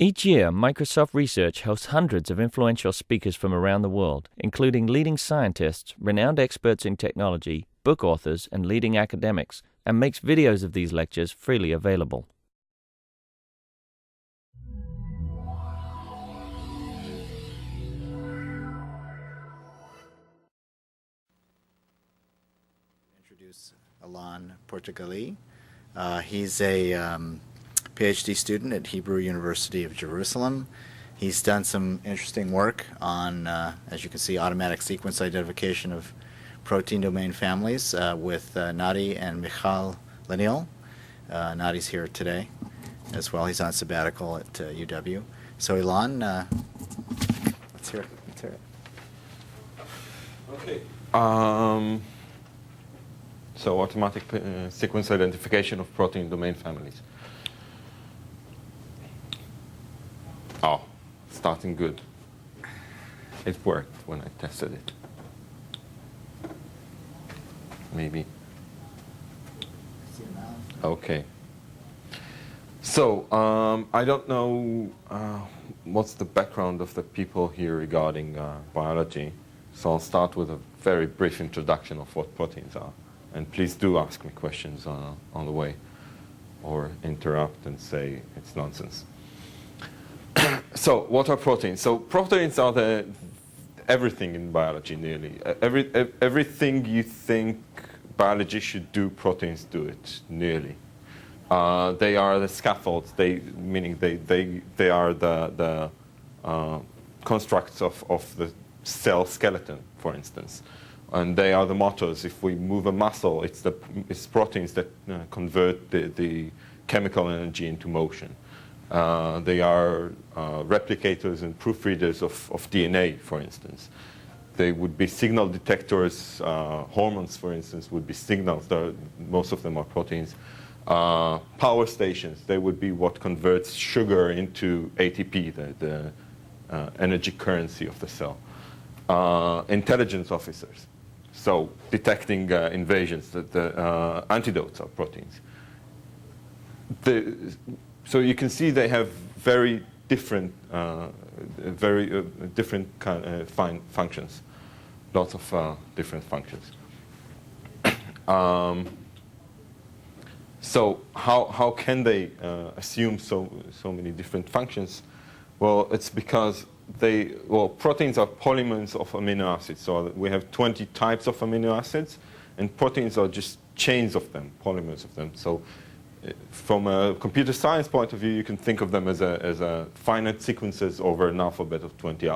Each year, Microsoft Research hosts hundreds of influential speakers from around the world, including leading scientists, renowned experts in technology, book authors, and leading academics, and makes videos of these lectures freely available. Introduce Ilan Portugali. He's a PhD student at Hebrew University of Jerusalem. He's done some interesting work on, as you can see, automatic sequence identification of protein domain families with Nati and Michal Linial. Nati's here today as well. He's on sabbatical at UW. So Ilan, let's hear it. Let's hear it. Okay. So automatic sequence identification of protein domain families. Oh, starting good. It worked when I tested it. Maybe. Okay. So I don't know what's the background of the people here regarding biology. So I'll start with a very brief introduction of what proteins are. And please do ask me questions on the way, or interrupt and say it's nonsense. So what are proteins? So proteins are everything in biology, nearly. Everything you think biology should do, proteins do it, nearly. They are the scaffolds, meaning they are the constructs of the cell skeleton, for instance. And they are the motors. If we move a muscle, it's proteins that convert the chemical energy into motion. They are replicators and proofreaders of DNA, for instance. They would be signal detectors. Hormones, for instance, would be signals. Most of them are proteins. Power stations, they would be what converts sugar into ATP, the energy currency of the cell. Intelligence officers, so detecting invasions. The antidotes are proteins. So you can see they have very different, functions. Lots of different functions. So how can they assume so many different functions? Well, it's because proteins are polymers of amino acids. So we have 20 types of amino acids, and proteins are just chains of them, polymers of them. So from a computer science point of view, you can think of them as a finite sequences over an alphabet of 20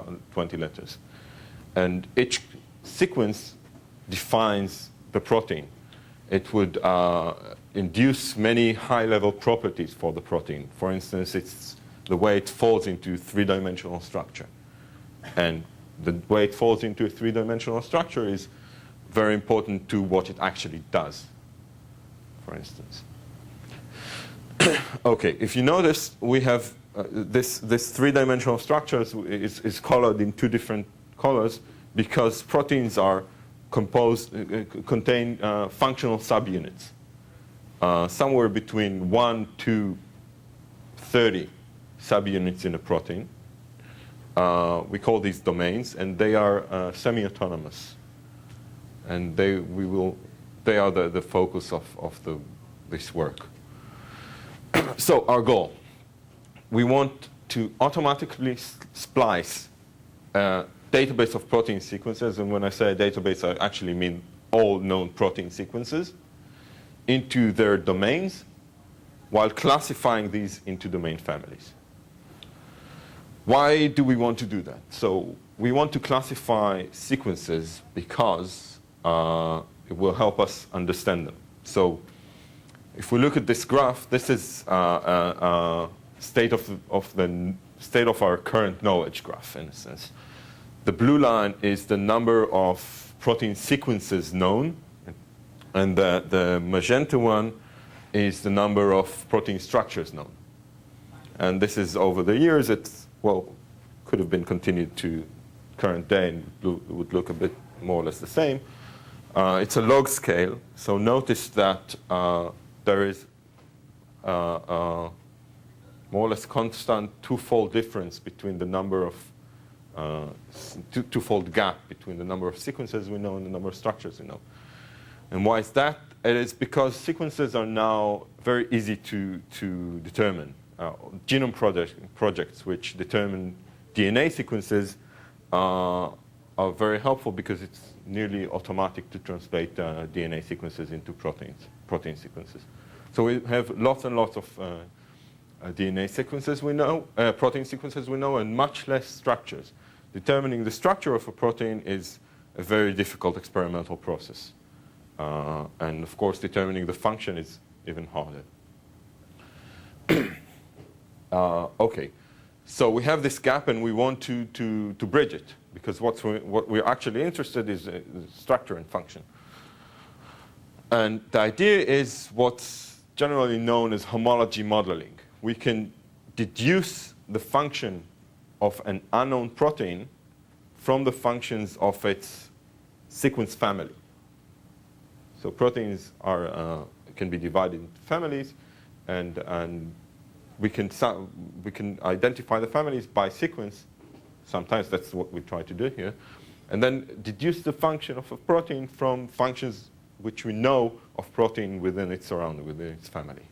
letters. And each sequence defines the protein. It would induce many high-level properties for the protein. For instance, it's the way it falls into three-dimensional structure. And the way it falls into a three-dimensional structure is very important to what it actually does, for instance. Okay, if you notice, we have this three-dimensional structure is colored in two different colors because proteins are contain functional subunits, somewhere between 1 to 30 subunits in a protein. We call these domains, and they are semi-autonomous, and they are the focus of this work. So our goal, we want to automatically splice a database of protein sequences, and when I say a database, I actually mean all known protein sequences, into their domains, while classifying these into domain families. Why do we want to do that? So we want to classify sequences because it will help us understand them. So if we look at this graph, this is state of our current knowledge graph, in a sense. The blue line is the number of protein sequences known, and the magenta one is the number of protein structures known. And this is over the years. It's, could have been continued to current day, and it would look a bit more or less the same. It's a log scale, so notice that there is more or less constant twofold difference between the number of twofold gap between the number of sequences we know and the number of structures we know. And why is that? It is because sequences are now very easy to determine. Genome projects which determine DNA sequences are very helpful because it's nearly automatic to translate DNA sequences into protein sequences. So we have lots and lots of DNA sequences we know, protein sequences we know, and much less structures. Determining the structure of a protein is a very difficult experimental process. And of course, determining the function is even harder. Okay, so we have this gap and we want to bridge it, because what we're actually interested in is structure and function. And the idea is what's generally known as homology modeling. We can deduce the function of an unknown protein from the functions of its sequence family. So proteins can be divided into families, and we can identify the families by sequence. Sometimes that's what we try to do here, and then deduce the function of a protein from functions which we know of protein within its surrounding, within its family.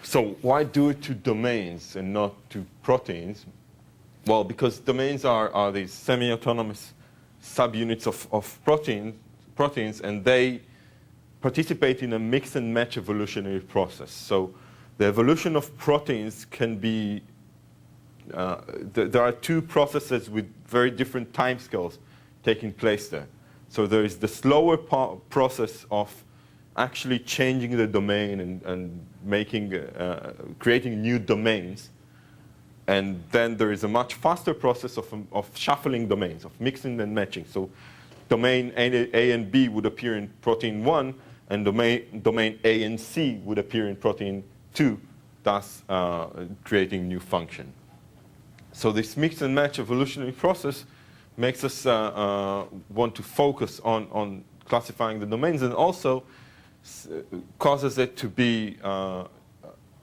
So why do it to domains and not to proteins? Well, because domains are these semi-autonomous subunits of proteins, and they participate in a mix and match evolutionary process. So the evolution of proteins can be, there are two processes with very different timescales taking place there. So there is the slower process of actually changing the domain and creating new domains. And then there is a much faster process of shuffling domains, of mixing and matching. So domain A and B would appear in protein 1, and domain A and C would appear in protein 2, thus creating new function. So this mix and match evolutionary process makes us want to focus on classifying the domains, and also causes it to be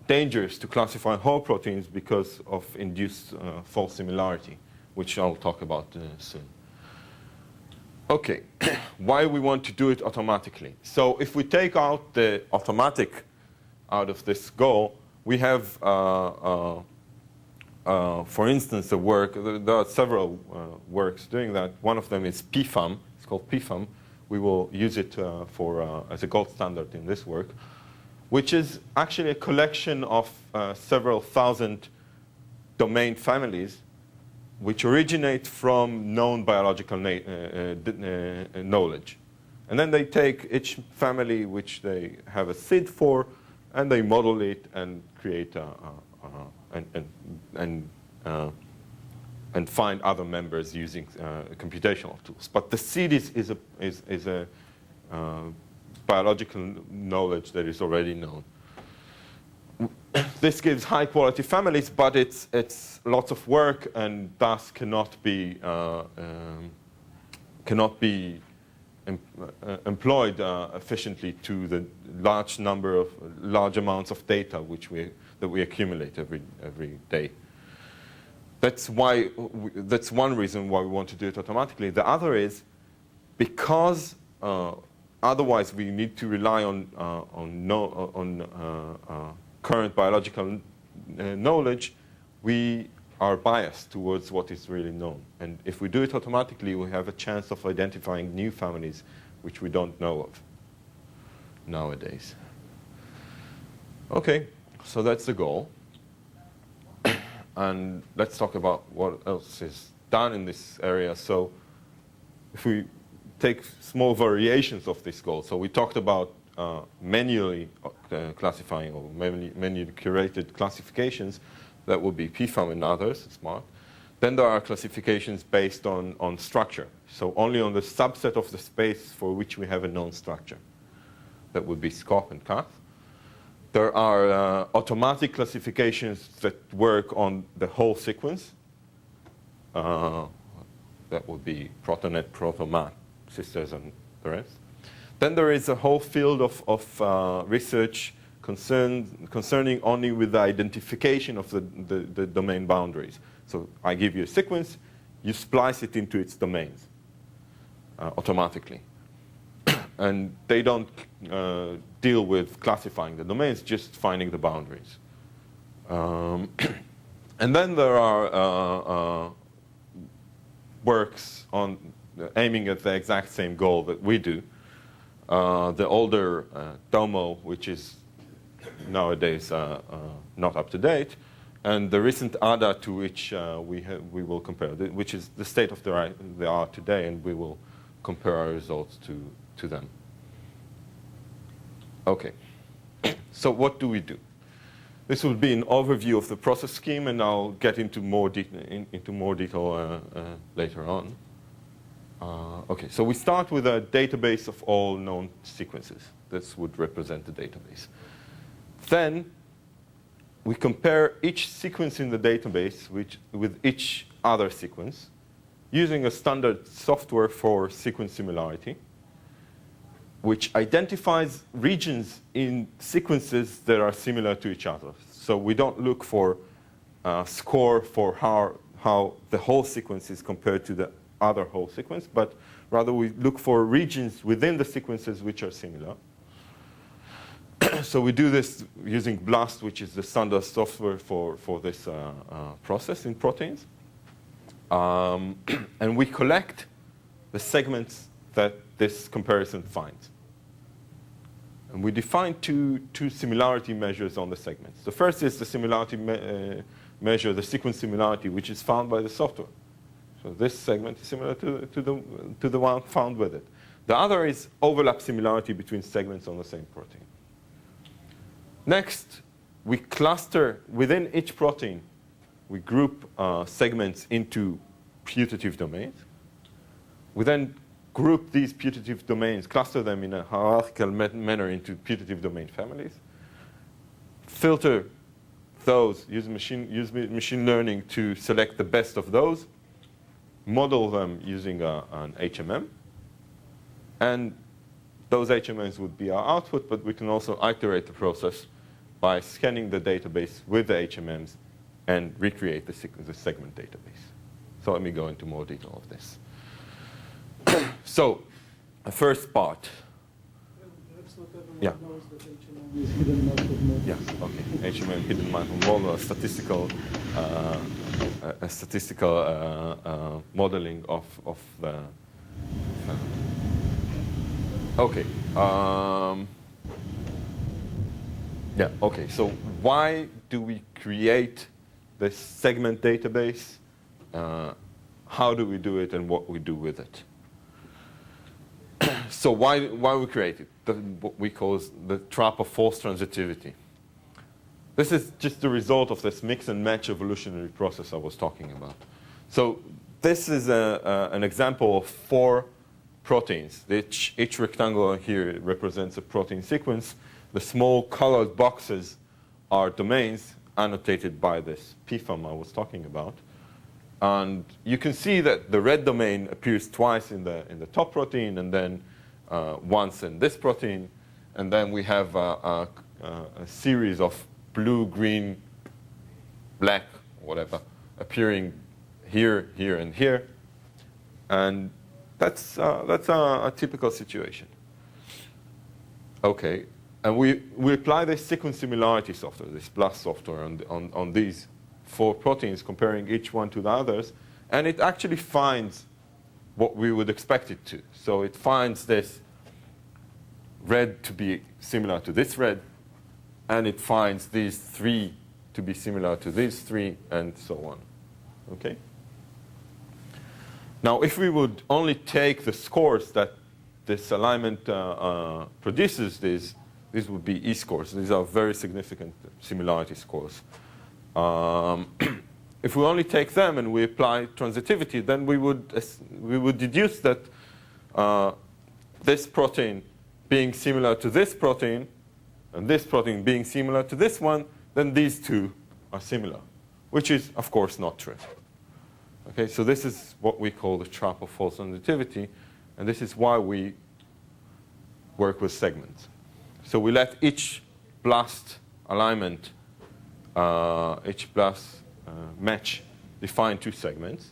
dangerous to classify whole proteins because of induced false similarity, which I'll talk about soon. Okay, why we want to do it automatically? So if we take out the automatic out of this goal, we have, for instance, a work. There are several works doing that. One of them is PFAM. It's called PFAM. We will use it as a gold standard in this work, which is actually a collection of several thousand domain families which originate from known biological knowledge. And then they take each family which they have a seed for, and they model it and create and find other members using computational tools. But the seed is a biological knowledge that is already known. This gives high quality families, but it's lots of work and thus cannot be employed efficiently to the large amounts of data that we accumulate every day. That's one reason why we want to do it automatically. The other is because otherwise we need to rely on current biological knowledge. We are biased towards what is really known. And if we do it automatically, we have a chance of identifying new families which we don't know of nowadays. Okay, so that's the goal. And let's talk about what else is done in this area. So if we take small variations of this goal, so we talked about manually classifying or manually curated classifications. That would be PFAM and others, smart. Then there are classifications based on structure. So only on the subset of the space for which we have a known structure. That would be SCOP and CAF. There are automatic classifications that work on the whole sequence. That would be Protonet, Protomat, sisters, and the rest. Then there is a whole field of research concerning only with the identification of the domain boundaries. So I give you a sequence, you splice it into its domains automatically. And they don't deal with classifying the domains, just finding the boundaries. And then there are works on aiming at the exact same goal that we do. The older Domo, which is nowadays not up to date, and the recent ADA, to which we will compare, which is the state of the art today, and we will compare our results to them. Okay, so what do we do? This will be an overview of the process scheme, and I'll get into more detail later on. Okay, so we start with a database of all known sequences. This would represent the database. Then we compare each sequence in the database with each other sequence using a standard software for sequence similarity, which identifies regions in sequences that are similar to each other. So we don't look for a score for how the whole sequence is compared to the other whole sequence, but rather we look for regions within the sequences which are similar. So we do this using BLAST, which is the standard software for this process in proteins. And we collect the segments that this comparison finds. And we define two similarity measures on the segments. The first is the similarity measure, the sequence similarity, which is found by the software. So this segment is similar to the one found with it. The other is overlap similarity between segments on the same protein. Next, we cluster within each protein. We group segments into putative domains. We then group these putative domains, cluster them in a hierarchical manner into putative domain families. Filter those, use machine learning to select the best of those. Model them using an HMM. And those HMMs would be our output, but we can also iterate the process by scanning the database with the HMMs and recreate the segment database. So let me go into more detail of this. So, the first part. Perhaps not everyone Yeah. knows that HMM is hidden multiple models. Yeah, okay. HMM, hidden multiple model, a statistical modeling of the. Okay. Yeah. Okay. So why do we create this segment database? How do we do it, and what we do with it? So why we create it? What we call the trap of false transitivity. This is just the result of this mix and match evolutionary process I was talking about. So this is an example of 4 proteins. Each rectangle here represents a protein sequence. The small colored boxes are domains annotated by this PFAM I was talking about. And you can see that the red domain appears twice in the top protein, and then once in this protein. And then we have a series of blue, green, black, whatever, appearing here, here, and here. And that's a typical situation. Okay, and we apply this sequence similarity software, this BLAST software, on these 4 proteins, comparing each one to the others, and it actually finds what we would expect it to. So it finds this red to be similar to this red, and it finds these 3 to be similar to these 3, and so on. Okay? Now, if we would only take the scores that this alignment produces, these would be E-scores. These are very significant similarity scores. If we only take them and we apply transitivity, then we would deduce that this protein being similar to this protein, and this protein being similar to this one, then these 2 are similar, which is, of course, not true. Okay, so this is what we call the trap of false transitivity, and this is why we work with segments. So we let each blast alignment, each blast match define two segments.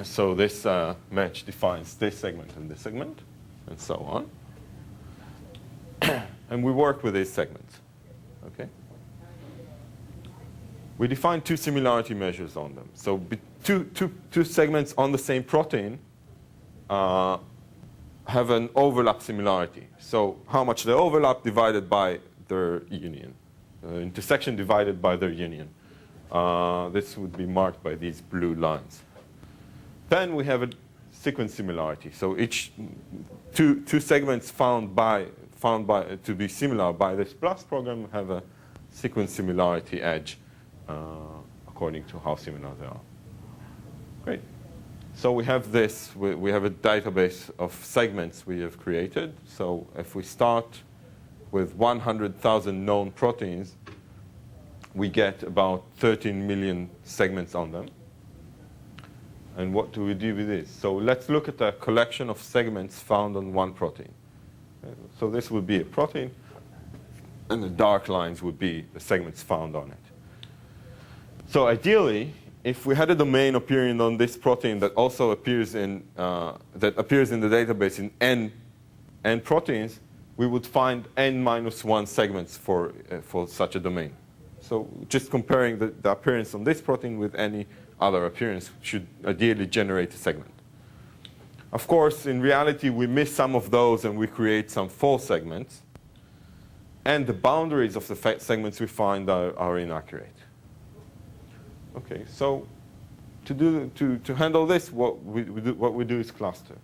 So this match defines this segment and this segment, and so on. And we work with these segments. Okay? We define two similarity measures on them. So two segments on the same protein have an overlap similarity. So how much they overlap divided by their union. Intersection divided by their union. This would be marked by these blue lines. Then we have a sequence similarity. So each two segments found to be similar by this blast program have a sequence similarity edge according to how similar they are. Great. So we have this. We have a database of segments we have created. So if we start with 100,000 known proteins, we get about 13 million segments on them. And what do we do with this? So let's look at a collection of segments found on one protein. So this would be a protein, and the dark lines would be the segments found on it. So ideally, if we had a domain appearing on this protein that also appears in the database in n proteins, we would find n-1 segments for such a domain. So just comparing the appearance on this protein with any other appearance should ideally generate a segment. Of course, in reality, we miss some of those and we create some false segments. And the boundaries of the segments we find are inaccurate. Okay, so to handle this, what we do is cluster.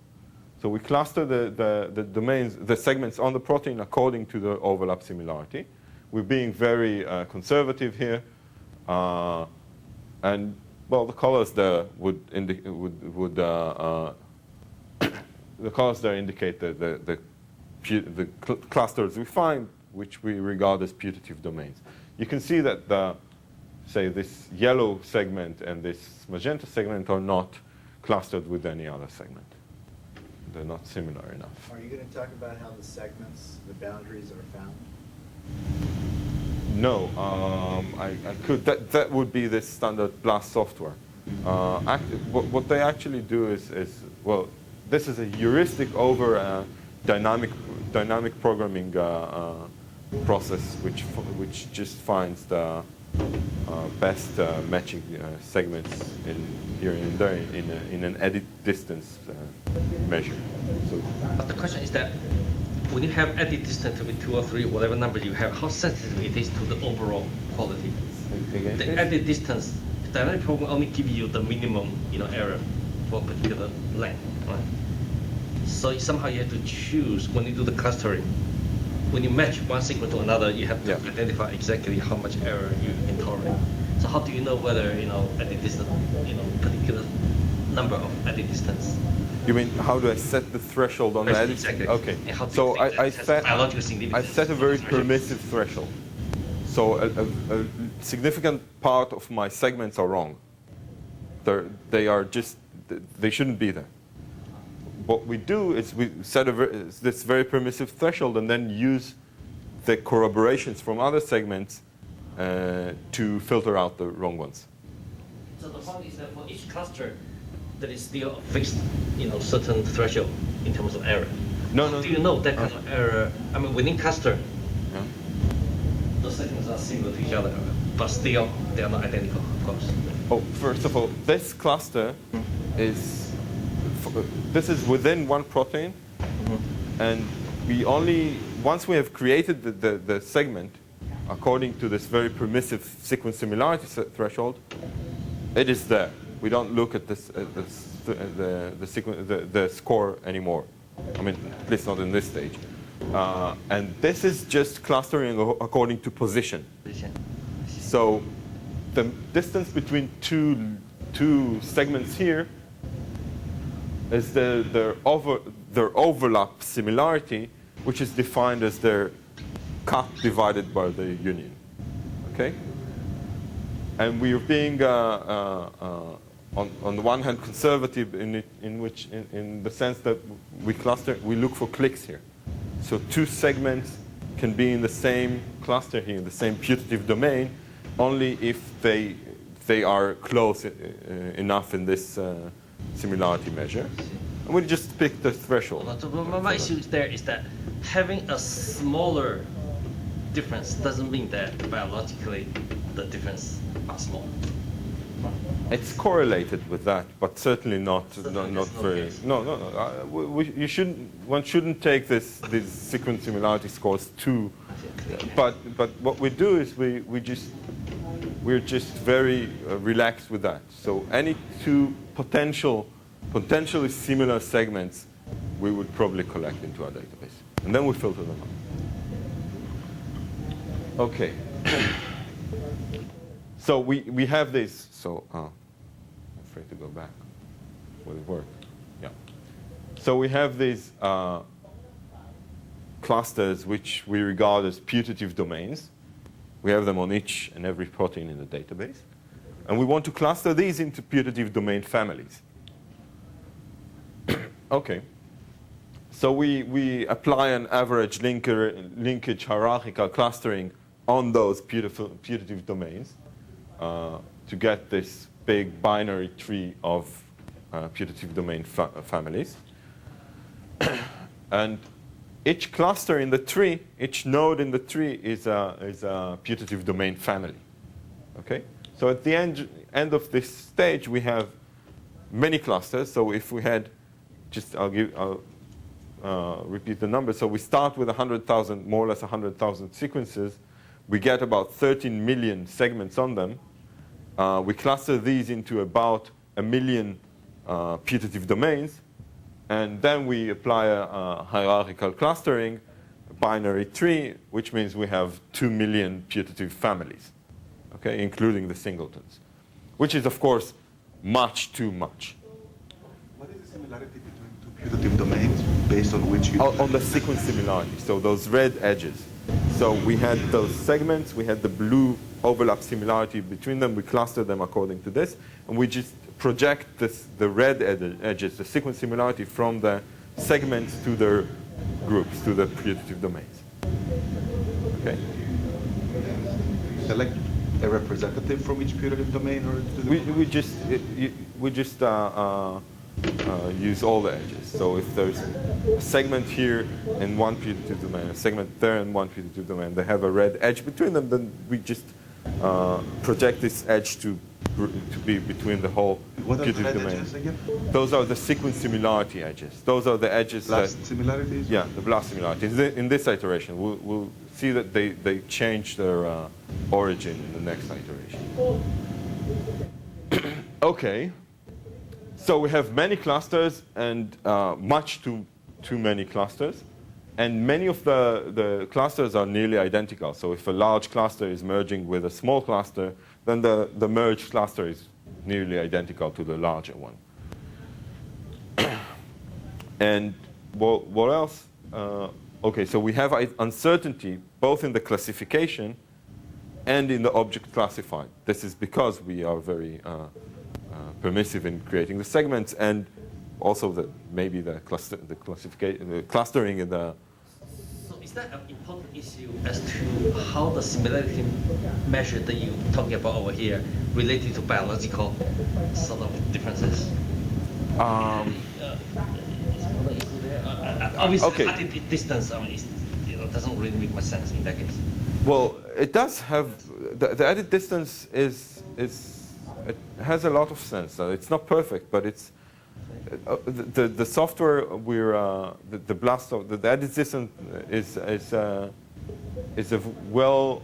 So we cluster the domains, the segments on the protein according to the overlap similarity. We're being very conservative here, and well, the colors there the colors there indicate the clusters we find, which we regard as putative domains. You can see that say this yellow segment and this magenta segment are not clustered with any other segment. They're not similar enough. Are you going to talk about how the segments, the boundaries are found? No, I could. That would be the standard BLAST software. What they actually do is well, this is a heuristic over a dynamic programming process, which just finds the best matching segments here and there in an edit distance measure. So, but the question is that when you have edit distance with 2 or 3, whatever number you have, how sensitive it is to the overall quality? again, the edit distance, the dynamic program only gives you the minimum error for a particular length. Right? So somehow you have to choose when you do the clustering. When you match one sequence to another, you have to identify exactly how much error you can tolerate. So how do you know whether edit distance, particular number of edit distance? You mean how do I set the threshold on the edit? Exactly. Okay. So I set a very permissive threshold. So a significant part of my segments are wrong. They shouldn't be there. What we do is we set this very permissive threshold and then use the corroborations from other segments to filter out the wrong ones. So the point is that for each cluster, there is still a fixed, certain threshold in terms of error. No. Do you know that kind of error? I mean, within cluster, the segments are similar to each other, but still they are not identical, of course. Oh, first of all, this cluster is within one protein, and once we have created the segment according to this very permissive sequence similarity threshold, it is there. We don't look at the score anymore. I mean, at least not in this stage. And this is just clustering according to position. So the distance between two segments here is their overlap similarity, which is defined as their cut divided by the union. Okay? And we are being on the one hand conservative in the sense that we look for clicks here. So two segments can be in the same cluster here, in the same putative domain, only if they are close enough in this similarity measure. And we just pick the threshold. My issue there is that having a smaller difference doesn't mean that biologically the difference are small. It's correlated with that, but certainly not very. Case. No. One shouldn't take these sequence similarity scores too. But what we do is we're just very relaxed with that. So any two potentially similar segments, we would probably collect into our database, and then we filter them out. Okay. So we have this. So I'm afraid to go back. Will it work? Yeah. So we have these clusters which we regard as putative domains. We have them on each and every protein in the database. And we want to cluster these into putative domain families. Okay. So we apply an average linkage hierarchical clustering on those putative domains to get this big binary tree of putative domain families. And each cluster in the tree, each node in the tree is a putative domain family. Okay? So at the end of this stage, we have many clusters. So if we had, I'll repeat the number. So we start with 100,000, more or less 100,000 sequences. We get about 13 million segments on them. We cluster these into about 1 million putative domains. And then we apply a hierarchical clustering, a binary tree, which means we have 2 million putative families, okay, including the singletons, which is, of course, much too much. What is the similarity between two putative domains based on which you... On the sequence similarity, so those red edges. So we had those segments, we had the blue overlap similarity between them, we clustered them according to this, and we just project the red edges, the sequence similarity, from the segments to their groups, to the putative domains. Okay? Select a representative from each putative domain, or we just use all the edges. So if there's a segment here in one putative domain, a segment there in one putative domain, they have a red edge between them, then we just project this edge to be between the whole putative domain. Edges again? Those are the sequence similarity edges. Those are the edges blast similarities? Yeah, the blast similarities. In this iteration, we'll see that they change their origin in the next iteration. Okay. So we have many clusters and much too many clusters. And many of the clusters are nearly identical. So if a large cluster is merging with a small cluster, then the merged cluster is nearly identical to the larger one. And what else? Okay, so we have uncertainty both in the classification and in the object classified. This is because we are very permissive in creating the segments, and also maybe the clustering in the... So is that an important issue as to how the similarity measure that you're talking about over here related to biological sort of differences? Obviously, okay. At the distance, doesn't really make much sense in that case. Well, it does have... The edit distance it has a lot of sense. It's not perfect, but it's... The software the edit system is a well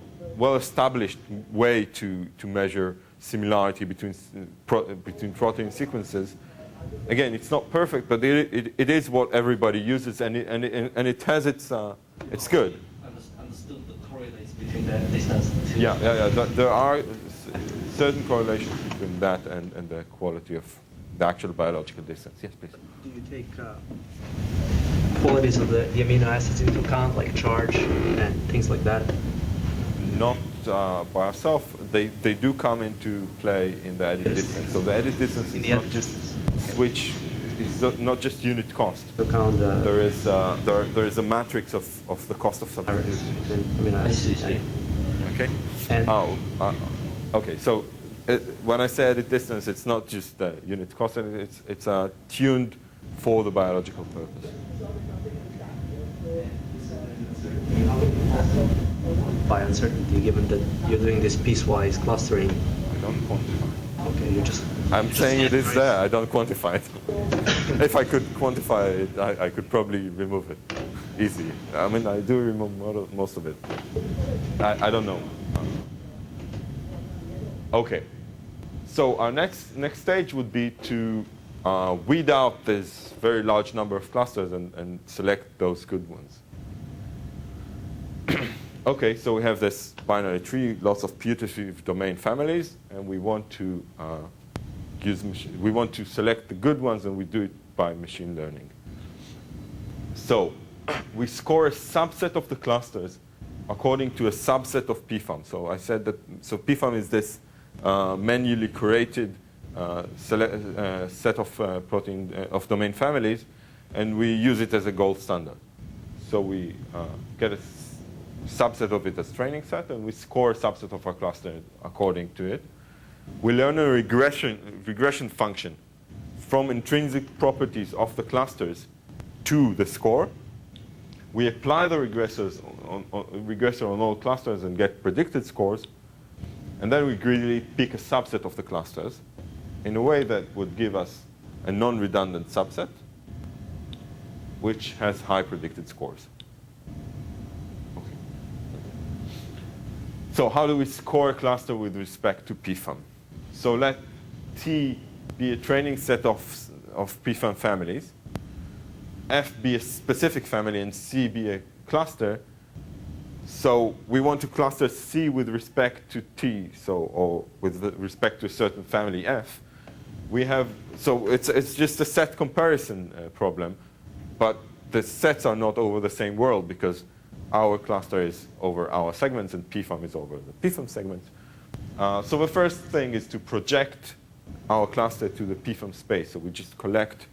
established way to measure similarity between protein sequences. Again, it's not perfect, but it is what everybody uses, and it has it's good. Understood the correlates between that distance. Yeah. There are certain correlations between that and the quality of the actual biological distance. Yes, please. Do you take qualities of the amino acids into account, like charge and things like that? Not by ourselves. They do come into play in the edit distance. So the edit distance is not just switch It's not just unit cost. To count the There is a matrix of the cost of substitution. I see. Okay. And Okay. So when I say edit distance, it's not just the unit cost. It's tuned for the biological purpose. by uncertainty, given that you're doing this piecewise clustering. I don't quantify. Okay, you're just. I'm saying it is there. I don't quantify it. If I could quantify it, I could probably remove it easy. I mean, I do remove most of it. I don't know. Okay. So our next stage would be to weed out this very large number of clusters and select those good ones. Okay, so we have this binary tree, lots of putative domain families, and we want to we want to select the good ones, and we do it by machine learning. So we score a subset of the clusters according to a subset of PFAM. So I said that PFAM is this manually curated set of protein of domain families, and we use it as a gold standard. So we get a subset of it as training set, and we score a subset of our cluster according to it. We learn a regression function from intrinsic properties of the clusters to the score. We apply the regressor on all clusters and get predicted scores, and then we greedily pick a subset of the clusters in a way that would give us a non-redundant subset which has high predicted scores. Okay. So how do we score a cluster with respect to PFAM? So let T be a training set of PFAM families, F be a specific family, and C be a cluster. So we want to cluster C with respect to T, or with respect to a certain family F. So it's just a set comparison problem, but the sets are not over the same world because our cluster is over our segments and PFAM is over the PFAM segments. So the first thing is to project our cluster to the PFAM space. So we just collect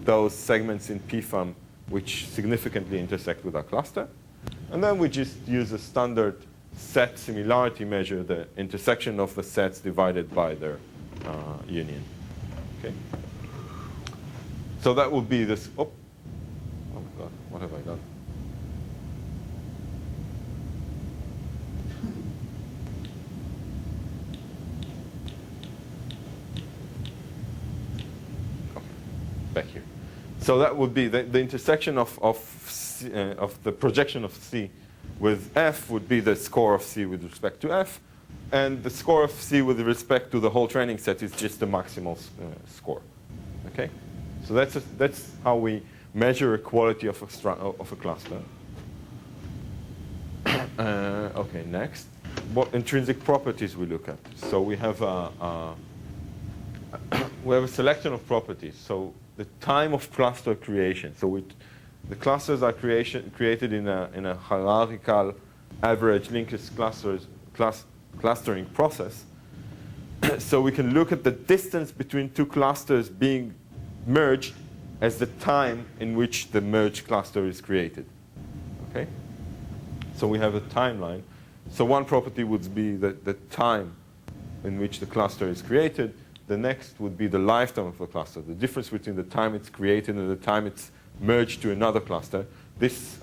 those segments in PFAM which significantly intersect with our cluster. And then we just use a standard set similarity measure, the intersection of the sets divided by their union. Okay. So that would be this. Oh my God, what have I done? Okay, back here. So that would be the intersection of the projection of C with F would be the score of C with respect to F, and the score of C with respect to the whole training set is just the maximal score. Okay, so that's how we measure a quality of a cluster. Okay, next, what intrinsic properties we look at? So we have a selection of properties. So the time of cluster creation. So the clusters are created in a hierarchical average linked clustering process. So we can look at the distance between two clusters being merged as the time in which the merged cluster is created. Okay? So we have a timeline. So one property would be the time in which the cluster is created. The next would be the lifetime of the cluster, the difference between the time it's created and the time it's merged to another cluster. This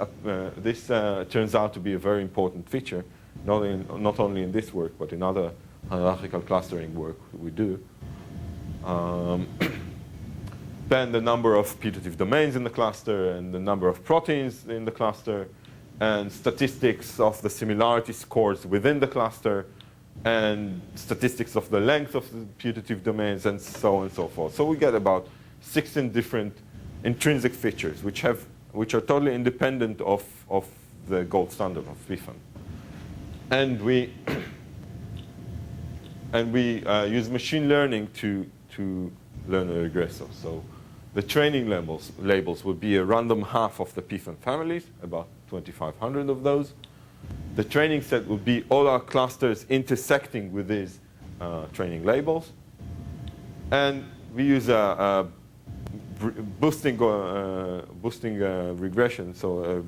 turns out to be a very important feature, not only in this work, but in other hierarchical clustering work we do. Then the number of putative domains in the cluster and the number of proteins in the cluster, and statistics of the similarity scores within the cluster, and statistics of the length of the putative domains, and so on and so forth. So we get about 16 different intrinsic features which are totally independent of the gold standard of PFAM. And we use machine learning to learn a regressor. So the training labels would be a random half of the PFAM families, about 2,500 of those. The training set would be all our clusters intersecting with these training labels. And we use a boosting regression, so a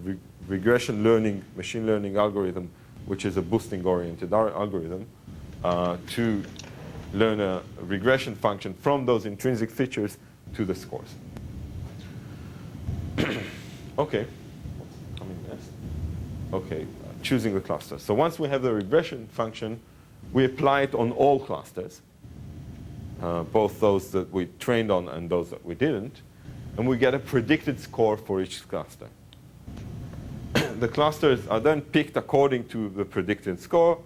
regression learning, machine learning algorithm, which is a boosting-oriented algorithm, to learn a regression function from those intrinsic features to the scores. Okay. Yes. Okay, choosing the cluster. So once we have the regression function, we apply it on all clusters, both those that we trained on and those that we didn't, and we get a predicted score for each cluster. The clusters are then picked according to the predicted score,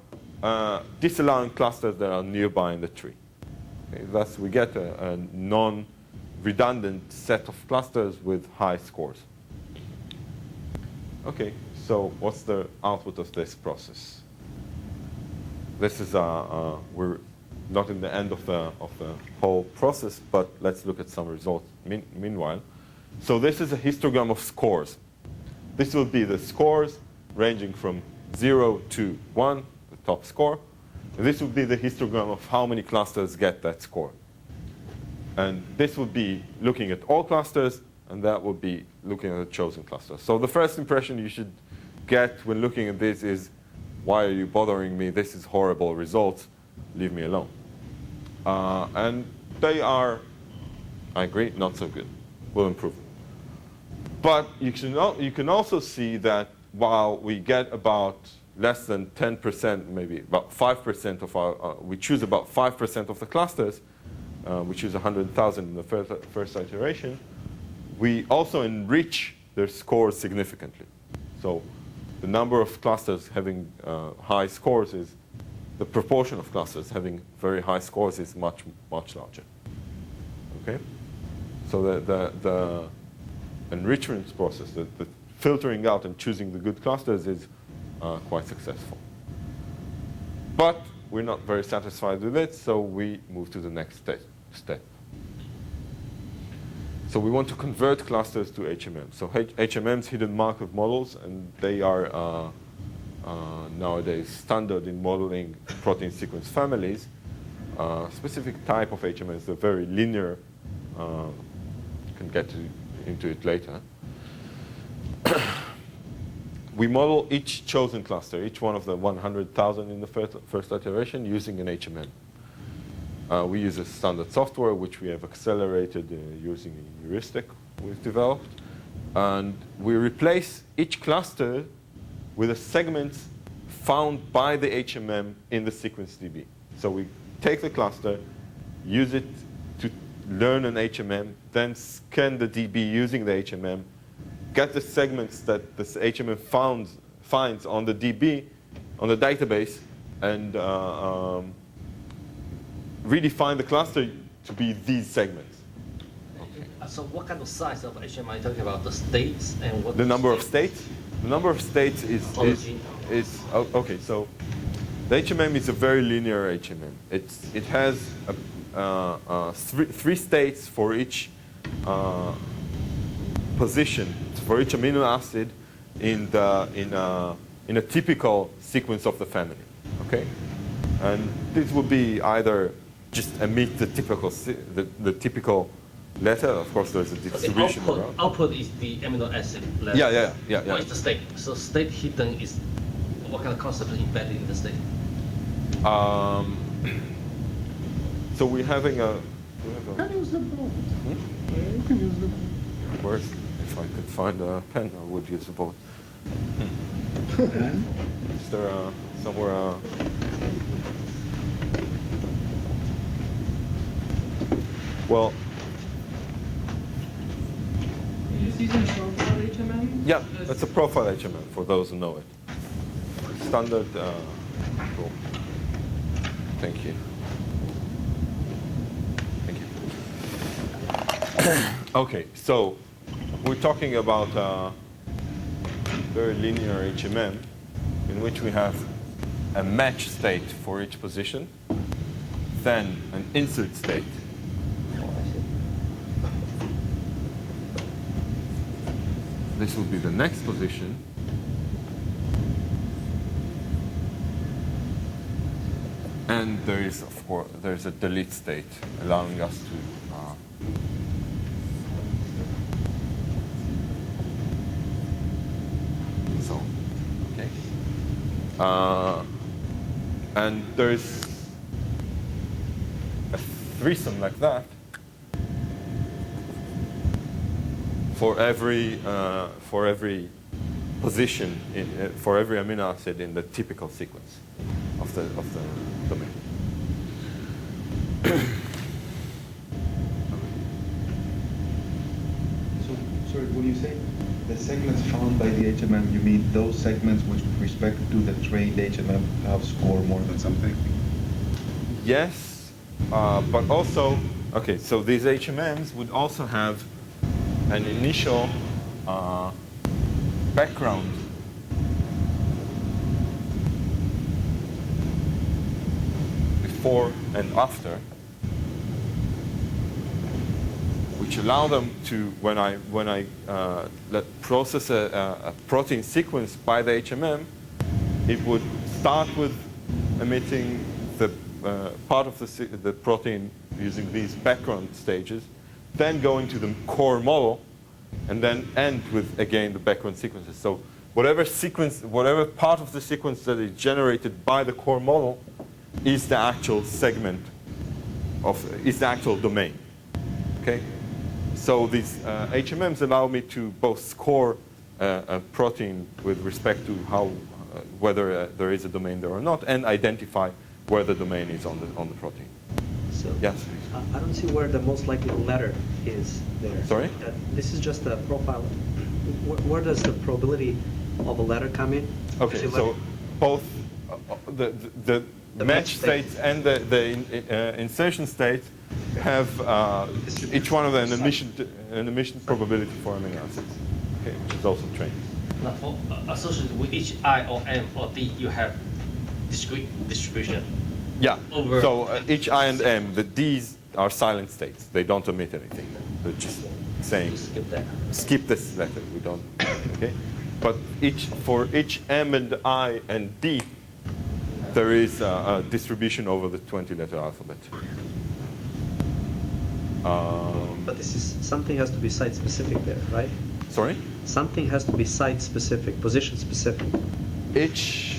disallowing clusters that are nearby in the tree. Okay, thus, we get a non-redundant set of clusters with high scores. Okay, so what's the output of this process? This is we're not in the end of the whole process, but let's look at some results meanwhile. So this is a histogram of scores. This will be the scores ranging from 0 to 1, the top score. And this will be the histogram of how many clusters get that score. And this will be looking at all clusters, and that will be looking at a chosen cluster. So the first impression you should get when looking at this is, why are you bothering me? This is horrible results. Leave me alone. And they are, I agree, not so good. We'll improve. But you can also see that while we get about less than 10%, maybe about 5% of our, we choose about 5% of the clusters, we choose 100,000 in the first iteration, we also enrich their scores significantly. So the number of clusters having high scores is, the proportion of clusters having very high scores is much, much larger. Okay? So the enrichment process, the filtering out and choosing the good clusters is quite successful. But we're not very satisfied with it, so we move to the next step. So we want to convert clusters to HMM. So HMMs, hidden Markov models, and they are nowadays standard in modeling protein sequence families. Specific type of HMMs, they're very linear. Can get into it later. We model each chosen cluster, each one of the 100,000 in the first iteration, using an HMM. We use a standard software, which we have accelerated using a heuristic we've developed. And we replace each cluster with a segment found by the HMM in the sequence DB. So we take the cluster, use it to learn an HMM, then scan the DB using the HMM, get the segments that this HMM finds on the DB, on the database, and redefine the cluster to be these segments. Okay. So what kind of size of HMM are you talking about? The states and what? The number of states? The number of states is okay. So the HMM is a very linear HMM. It has three states for each position, for each amino acid in a typical sequence of the family. Okay, and this will be either just emit the typical letter. Of course, there's a distribution. Output is the amino acid letter. Yeah. What is the state? So state hidden is what kind of concept is embedded in the state? So we're having a. You can use the board. You can use the board. Of course, if I could find a pen, I would use the board. Is there somewhere? Well. You just using profile HMM? Yeah, it's a profile HMM for those who know it. Standard. Cool. Thank you. Thank you. Okay, so we're talking about a very linear HMM in which we have a match state for each position, then an insert state. This will be the next position. And there is, of course, there's a delete state allowing us to And there's a threesome like that for every position for every amino acid in the typical sequence of the domain. So, sorry, when you say the segments found by the HMM, you mean those segments which, with respect to the trained HMM, have score more than something? Yes, but also, okay, so these HMMs would also have an initial background before and after, which allow them to, when I process a protein sequence by the HMM, it would start with emitting the part of the protein using these background stages, then go into the core model, and then end with, again, the background sequences. So whatever part of the sequence that is generated by the core model is the actual segment is the actual domain. Okay? So these HMMs allow me to both score a protein with respect to whether there is a domain there or not, and identify where the domain is on the protein. So Yes. I don't see where the most likely letter is there. Sorry? This is just a profile. Where does the probability of a letter come in? Okay, See, so both the match state. states and the insertion states have each one of them an emission probability for amino acids, okay, which is also trained. Now, for associated with each I or M or D, you have discrete distribution. Yeah. Over So each I and M, the D's are silent states. They don't emit anything. They're just saying Skip that. skip this letter. We don't. Okay. But for each M and I and D, there is a distribution over the 20-letter alphabet. But this is something has to be site specific there, right? Sorry. Something has to be site specific, position specific. Each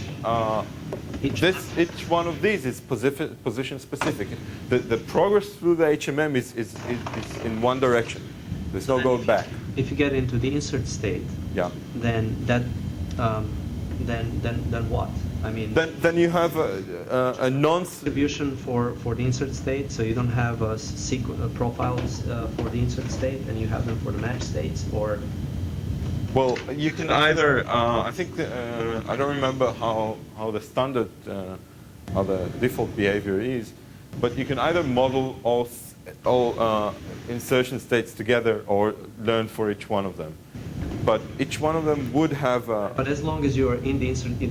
one of these is position specific. The progress through the HMM is in one direction. There's no going back. If you get into the insert state, Yeah. then what? I mean, Then you have a distribution for the insert state, so you don't have profiles for the insert state, and you have them for the match states, or Well, you can either. I think I don't remember how the standard how the default behavior is, but you can either model all insertion states together or learn for each one of them. But each one of them would have. But as long as you are in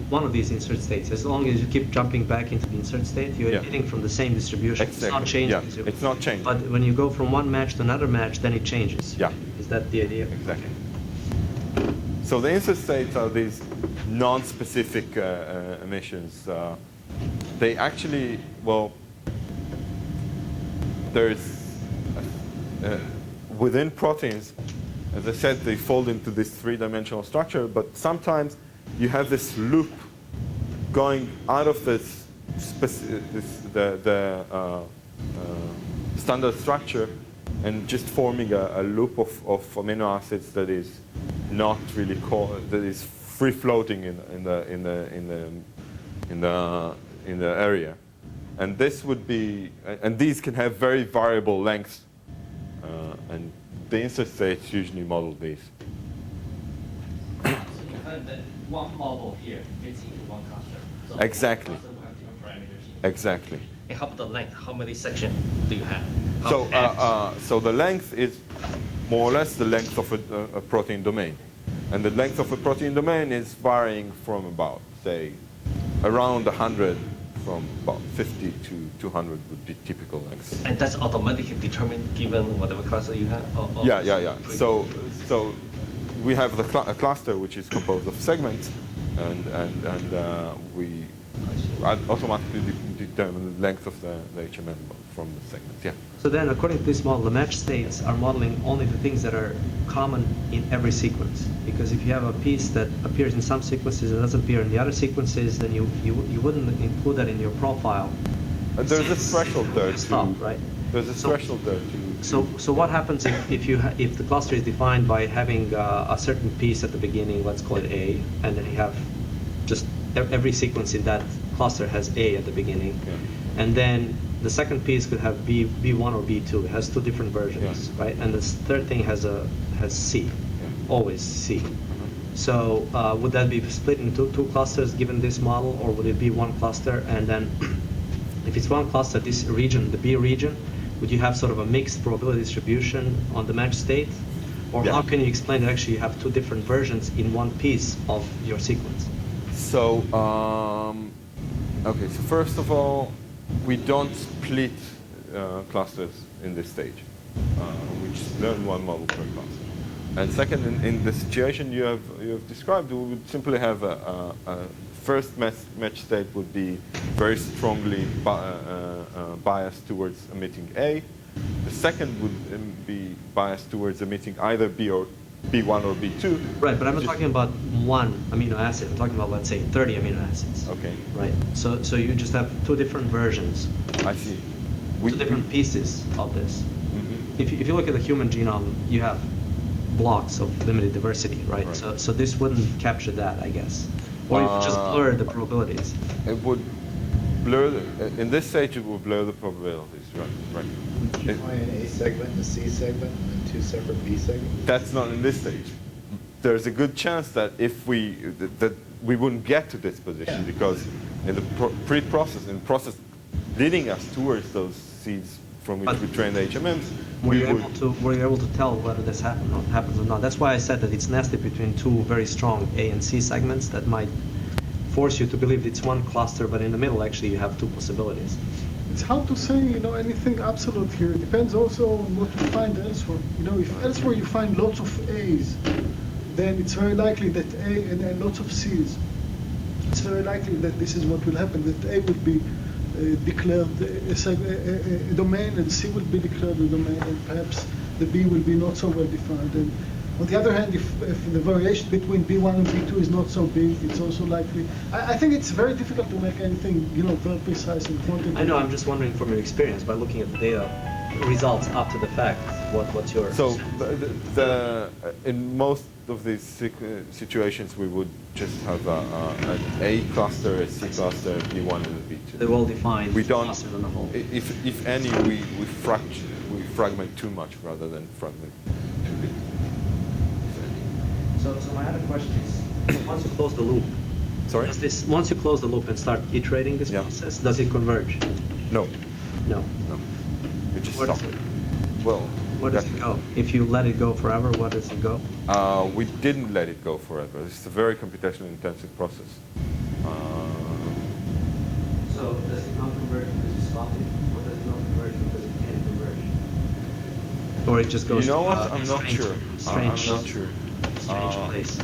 one of these insert states, as long as you keep jumping back into the insert state, you're hitting from the same distribution. Exactly. It's not changing. Yeah, it's not changing. But when you go from one match to another match, then it changes. Yeah. Is that the idea? Exactly. So the insert states are these non-specific emissions. They actually, well, there's within proteins. As I said, they fold into this three-dimensional structure, but sometimes you have this loop going out of this standard structure and just forming a loop of amino acids that is not really that is free-floating in the area, and this would be, and these can have very variable lengths, and the insert states usually model these. So you find that one model here fits into one cluster. So Exactly. One cluster will have different parameters. Exactly. And how about the length? How many sections do you have? So the length is more or less the length of a protein domain, and the length of a protein domain is varying from about, say, around 100, from about 50 to 200 would be typical lengths. And that's automatically determined given whatever cluster you have? Yeah. So we have a cluster which is composed of segments, and we automatically determine the length of the HMM from the segments. Yeah. So then, according to this model, the match states are modeling only the things that are common in every sequence. Because if you have a piece that appears in some sequences and doesn't appear in the other sequences, then you wouldn't include that in your profile. There's a threshold there Stop, right? There's a threshold there too. So what happens if the cluster is defined by having a certain piece at the beginning, let's call it A, and then you have just every sequence in that cluster has A at the beginning, and then the second piece could have B1 or B2. It has two different versions, right? And the third thing has C, always C. So would that be split into two clusters given this model, or would it be one cluster? And then if it's one cluster, this region, the B region, would you have sort of a mixed probability distribution on the match state? Or how can you explain that actually you have two different versions in one piece of your sequence? So, okay, so first of all, we don't split clusters in this stage. We just learn one model per cluster. And second, in the situation you have described, we would simply have a first match state would be very strongly biased towards emitting A. The second would be biased towards emitting either B1 or B2. Right, but I'm not talking about one amino acid. I'm talking about, let's say, 30 amino acids. Okay. Right. So you just have two different versions. I see. Two different pieces of this. Mm-hmm. If you look at the human genome, you have blocks of limited diversity, right? So this wouldn't capture that, I guess. Or you just blur the probabilities. It would blur, in this stage it would blur the probabilities, right? Define an A segment, a C segment, and then two separate B segments? That's not in this stage. There's a good chance that if we wouldn't get to this position because in the pre-process, in the process leading us towards those seeds from which we train the HMMs, were you able to tell whether this happens or not? That's why I said that it's nested between two very strong A and C segments that might force you to believe it's one cluster, but in the middle actually you have two possibilities. It's hard to say, anything absolute here. It depends also on what you find elsewhere. If elsewhere you find lots of A's, then it's very likely that A and lots of C's. It's very likely that this is what will happen, that A will be declared a domain, and C will be declared a domain, and perhaps the B will be not so well defined. And on the other hand, if the variation between B1 and B2 is not so big, it's also likely. I think it's very difficult to make anything, very precise and quantitative. I know. I'm just wondering from your experience, by looking at the data results after the fact, what's your? So in most of these situations, we would just have an A cluster, a C cluster, a B1 and a B2. They're well defined. We don't. Clusters on the whole. If any, we fragment too much rather than fragment too big. So my other question is, once you close the loop, Sorry? once you close the loop and start iterating this process, does it converge? No. No. We just Where stop. does it? Well, Where does it go? If you let it go forever, where does it go? we didn't let it go forever. It's a very computationally intensive process. So does it not converge because you stop it, or does it not converge because it can't converge? Or it just goes? You know what? I'm not sure. I'm not sure. Strange place.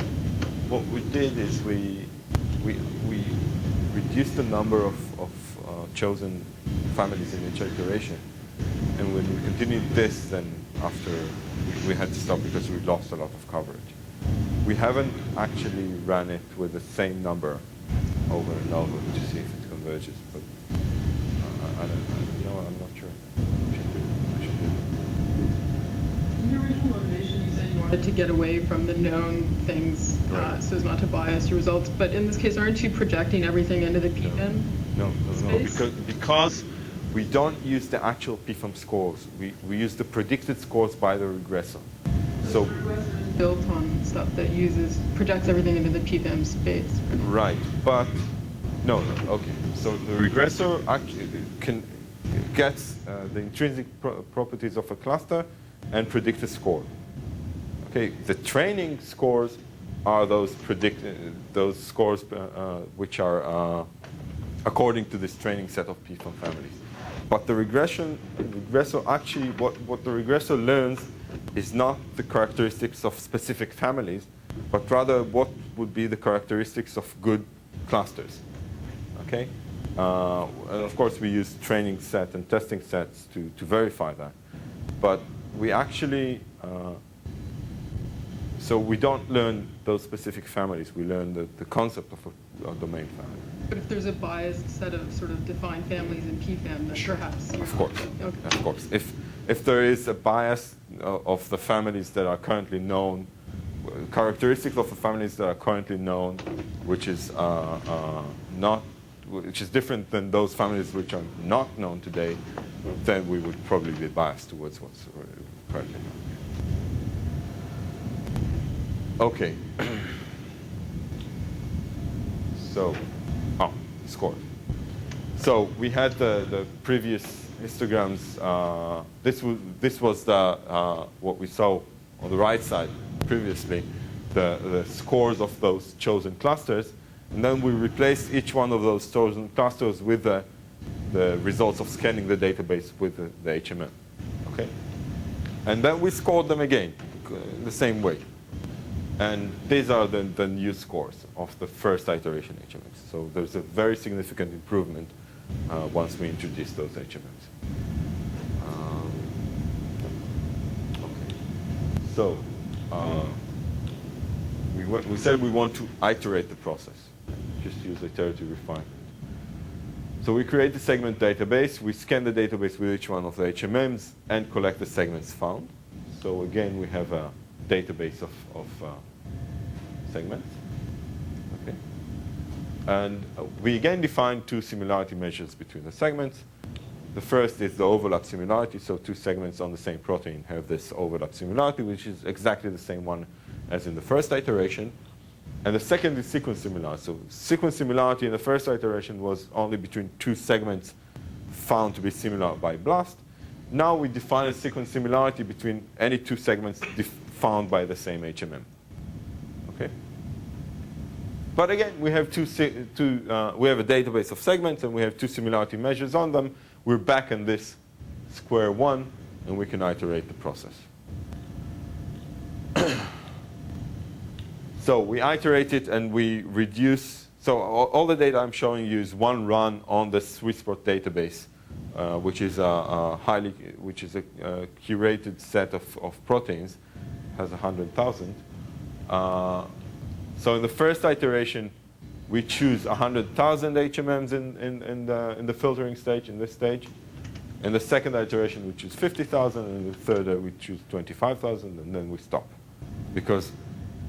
What we did is we reduced the number of chosen families in each iteration, and when we continued this, then after we had to stop because we lost a lot of coverage. We haven't actually ran it with the same number over and over to see if it converges, but I don't know. I'm not sure. I should do it. In your original motivation, you said you wanted to get away from the known things so as not to bias your results. But in this case, aren't you projecting everything into the PFAM? No. Because we don't use the actual PFAM scores. We use the predicted scores by the regressor. So Built on stuff that projects everything into the PFAM space. right, but no. Okay. So the regressor actually gets the intrinsic properties of a cluster and predict a score. Okay. The training scores are those scores which are according to this training set of PFAM families. But the regressor actually, what the regressor learns is not the characteristics of specific families, but rather what would be the characteristics of good clusters. Okay, and of course we use training set and testing sets to verify that, but we actually so we don't learn those specific families. We learn the concept of a domain family. But if there's a biased set of sort of defined families in PFAM, then perhaps Of course, Okay. of course. If there is a bias of the families that are currently known, characteristics of the families that are currently known, which is different than those families which are not known today, then we would probably be biased towards what's currently known. Okay. So, score. So we had the previous histograms. This was the what we saw on the right side previously, the scores of those chosen clusters, and then we replaced each one of those chosen clusters with the results of scanning the database with the HMM. Okay, and then we scored them again the same way. And these are the new scores of the first iteration HMMs. So there's a very significant improvement once we introduce those HMMs. Okay. So we said we want to iterate the process. Just use iterative refinement. So we create the segment database. We scan the database with each one of the HMMs and collect the segments found. So again, we have a database of segments. Okay. And we again define two similarity measures between the segments. The first is the overlap similarity. So two segments on the same protein have this overlap similarity, which is exactly the same one as in the first iteration. And the second is sequence similarity. So sequence similarity in the first iteration was only between two segments found to be similar by BLAST. Now we define a sequence similarity between any two segments found by the same HMM. Okay. But again, we have we have a database of segments, and we have two similarity measures on them. We're back in this square one, and we can iterate the process. So we iterate it, and we reduce. So all the data I'm showing you is one run on the SwissProt database, which is a curated set of proteins, has 100,000. So in the first iteration, we choose 100,000 HMMs in the filtering stage, in this stage. In the second iteration, we choose 50,000, and in the third, we choose 25,000, and then we stop. Because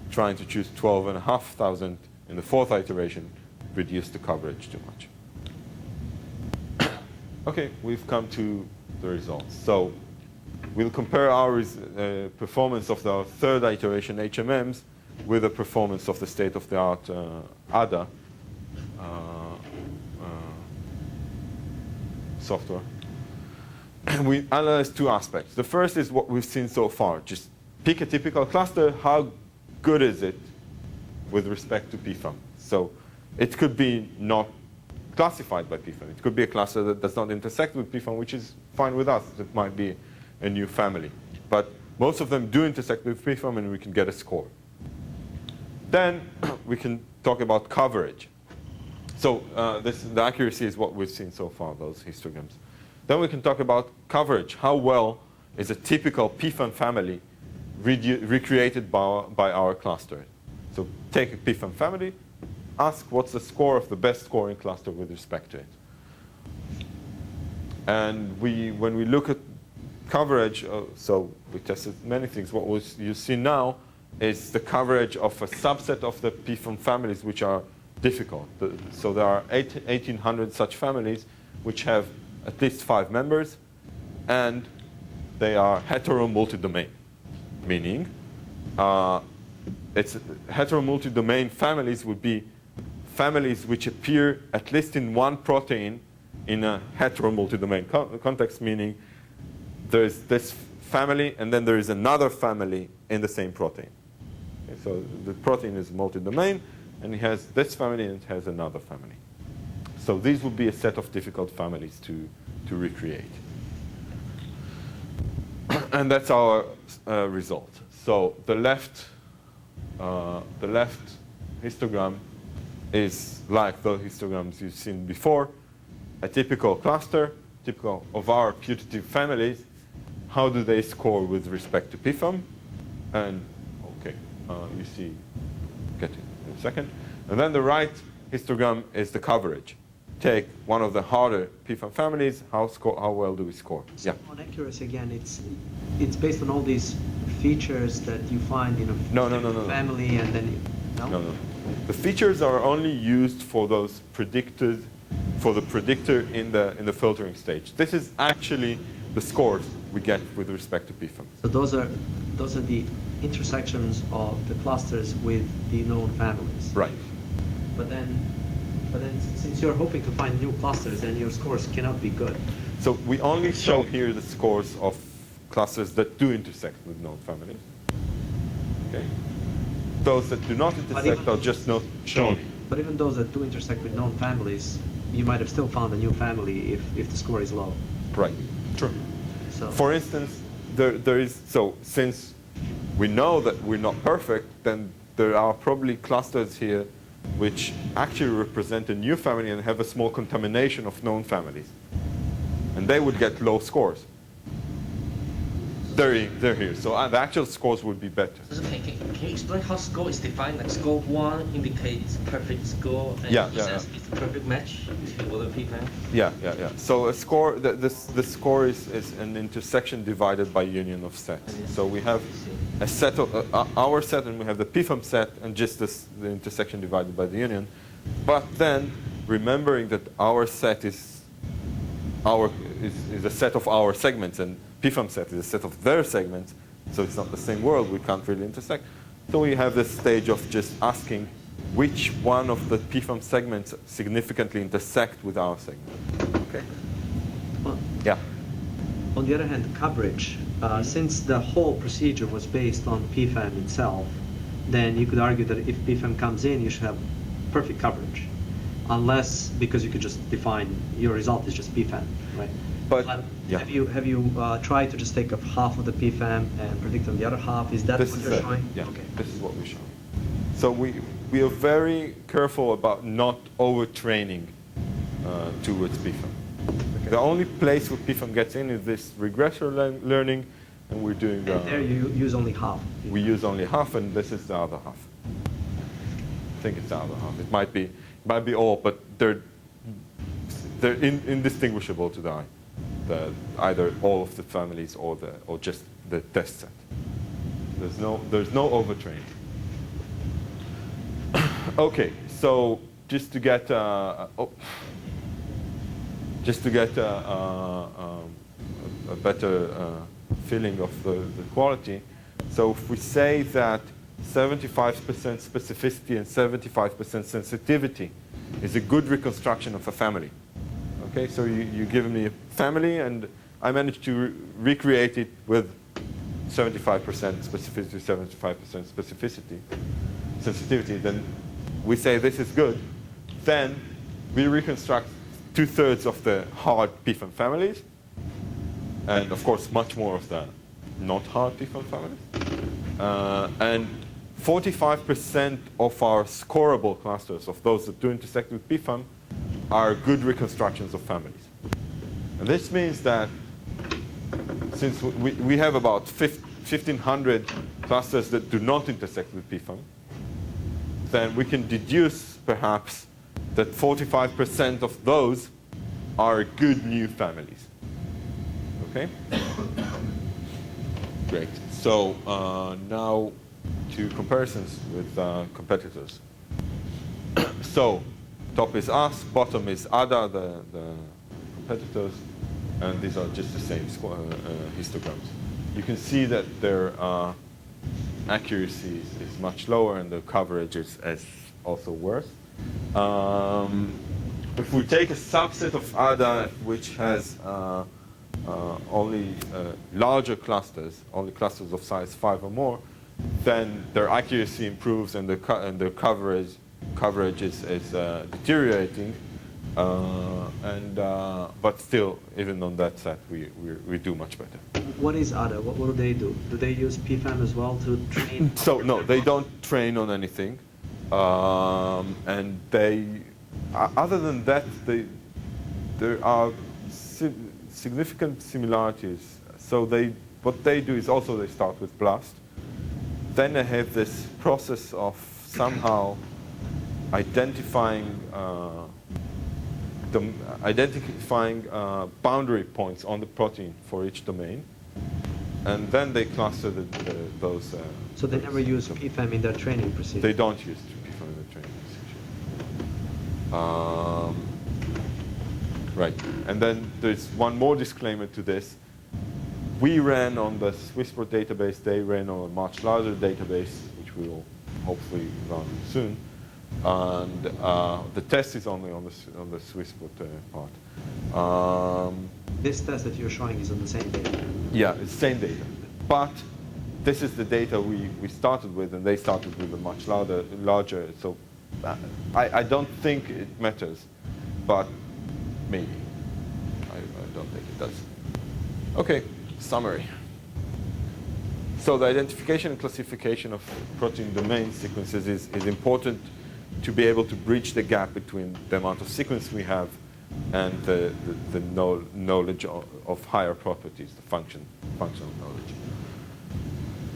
trying to choose 12,500 in the fourth iteration reduced the coverage too much. Okay, we've come to the results. So we'll compare our performance of the third iteration HMMs with the performance of the state-of-the-art ADA software. And we analyze two aspects. The first is what we've seen so far. Just pick a typical cluster. How good is it with respect to PFAM? So it could be not classified by PFAM. It could be a cluster that does not intersect with PFAM, which is fine with us. It might be a new family. But most of them do intersect with PFAM, and we can get a score. Then we can talk about coverage. So the accuracy is what we've seen so far, those histograms. Then we can talk about coverage. How well is a typical PFAM family recreated by our cluster? So take a PFAM family, ask what's the score of the best scoring cluster with respect to it. And when we look at coverage, so we tested many things. What you see now is the coverage of a subset of the PFAM families which are difficult. So there are 1,800 such families which have at least 5 members, and they are hetero-multi-domain, meaning hetero-multi-domain families would be families which appear at least in one protein in a hetero-multi-domain context, meaning there's this family and then there is another family in the same protein. Okay, so the protein is multi-domain, and it has this family and it has another family. So these would be a set of difficult families to recreate. And that's our result. So the left histogram is like the histograms you've seen before, a typical cluster, typical of our putative families. How do they score with respect to PFAM? And okay, you see, get it in a second. And then the right histogram is the coverage. Take one of the harder PFAM families, how well do we score? So yeah. On accuracy again, it's based on all these features that you find in a family, and then no. The features are only used for those predicted, for the predictor in the filtering stage. This is actually the scores we get with respect to PFAM. So those are the intersections of the clusters with the known families. Right. But then since you're hoping to find new clusters, then your scores cannot be good. So we only show here the scores of clusters that do intersect with known families. Okay. Those that do not intersect are just not shown. But even those that do intersect with known families, you might have still found a new family if the score is low. Right. True. So for instance, there is, so since we know that we're not perfect, then there are probably clusters here which actually represent a new family and have a small contamination of known families. And they would get low scores. They're here. So the actual scores would be better. So can you explain how score is defined? Like score 1 indicates perfect score, and it's a perfect match to other people. Yeah. So a score, the score is an intersection divided by union of sets. So we have a set of our set, and we have the PFAM set, and just the intersection divided by the union. But then remembering that our set is a set of our segments, and PFAM set is a set of their segments, so it's not the same world, we can't really intersect. So we have this stage of just asking which one of the PFAM segments significantly intersect with our segment. Okay? Well, yeah. On the other hand, coverage, since the whole procedure was based on PFAM itself, then you could argue that if PFAM comes in, you should have perfect coverage. Unless, because you could just define your result is just PFAM, right? But yeah. Have you tried to just take up half of the PFAM and predict on the other half? Is that what you're showing? Yeah, okay. This is what we're showing. So we are very careful about not overtraining towards PFAM. Okay. The only place where PFAM gets in is this regressor learning, and we're doing. And there you use only half. We use only half, and this is the other half. I think it's the other half. It might be all, but they're indistinguishable to the eye. Either all of the families or just the test set. There's no overtraining. Okay, so just to get a better feeling of the quality. So if we say that 75% specificity and 75% sensitivity is a good reconstruction of a family. Okay, so you give me a family, and I managed to recreate it with 75% specificity, 75% sensitivity. Then we say this is good. Then we reconstruct 2/3 of the hard PFAM families, and of course much more of the not hard PFAM families. And 45% of our scorable clusters, of those that do intersect with PFAM, are good reconstructions of families. And this means that since we have about 1,500 clusters that do not intersect with PFAM, then we can deduce perhaps that 45% of those are good new families. Okay? Great. So now to comparisons with competitors. So top is us, bottom is ADA, the competitors, and these are just the same histograms. You can see that their accuracy is much lower, and the coverage is also worse. If we take a subset of ADA which has only larger clusters, only clusters of size 5 or more, then their accuracy improves and their coverage is deteriorating, but still, even on that set, we do much better. What is ADA? What do they do? Do they use PFAM as well to train? So no, they don't train on anything. And they, other than that, there are significant similarities. So what they do is also they start with BLAST. Then they have this process of somehow identifying boundary points on the protein for each domain, and then they cluster those. So they never use PFAM in their training procedure? They don't use PFAM in their training procedure. Right, and then there's one more disclaimer to this. We ran on the Swissport database, they ran on a much larger database, which we will hopefully run soon. And the test is only on the Swissport part. This test that you're showing is on the same data? Yeah, it's the same data. But this is the data we started with, and they started with a much larger. So I don't think it matters, but maybe. I don't think it does. Okay, summary. So the identification and classification of protein domain sequences is important to be able to bridge the gap between the amount of sequence we have and the knowledge of higher properties, the functional knowledge.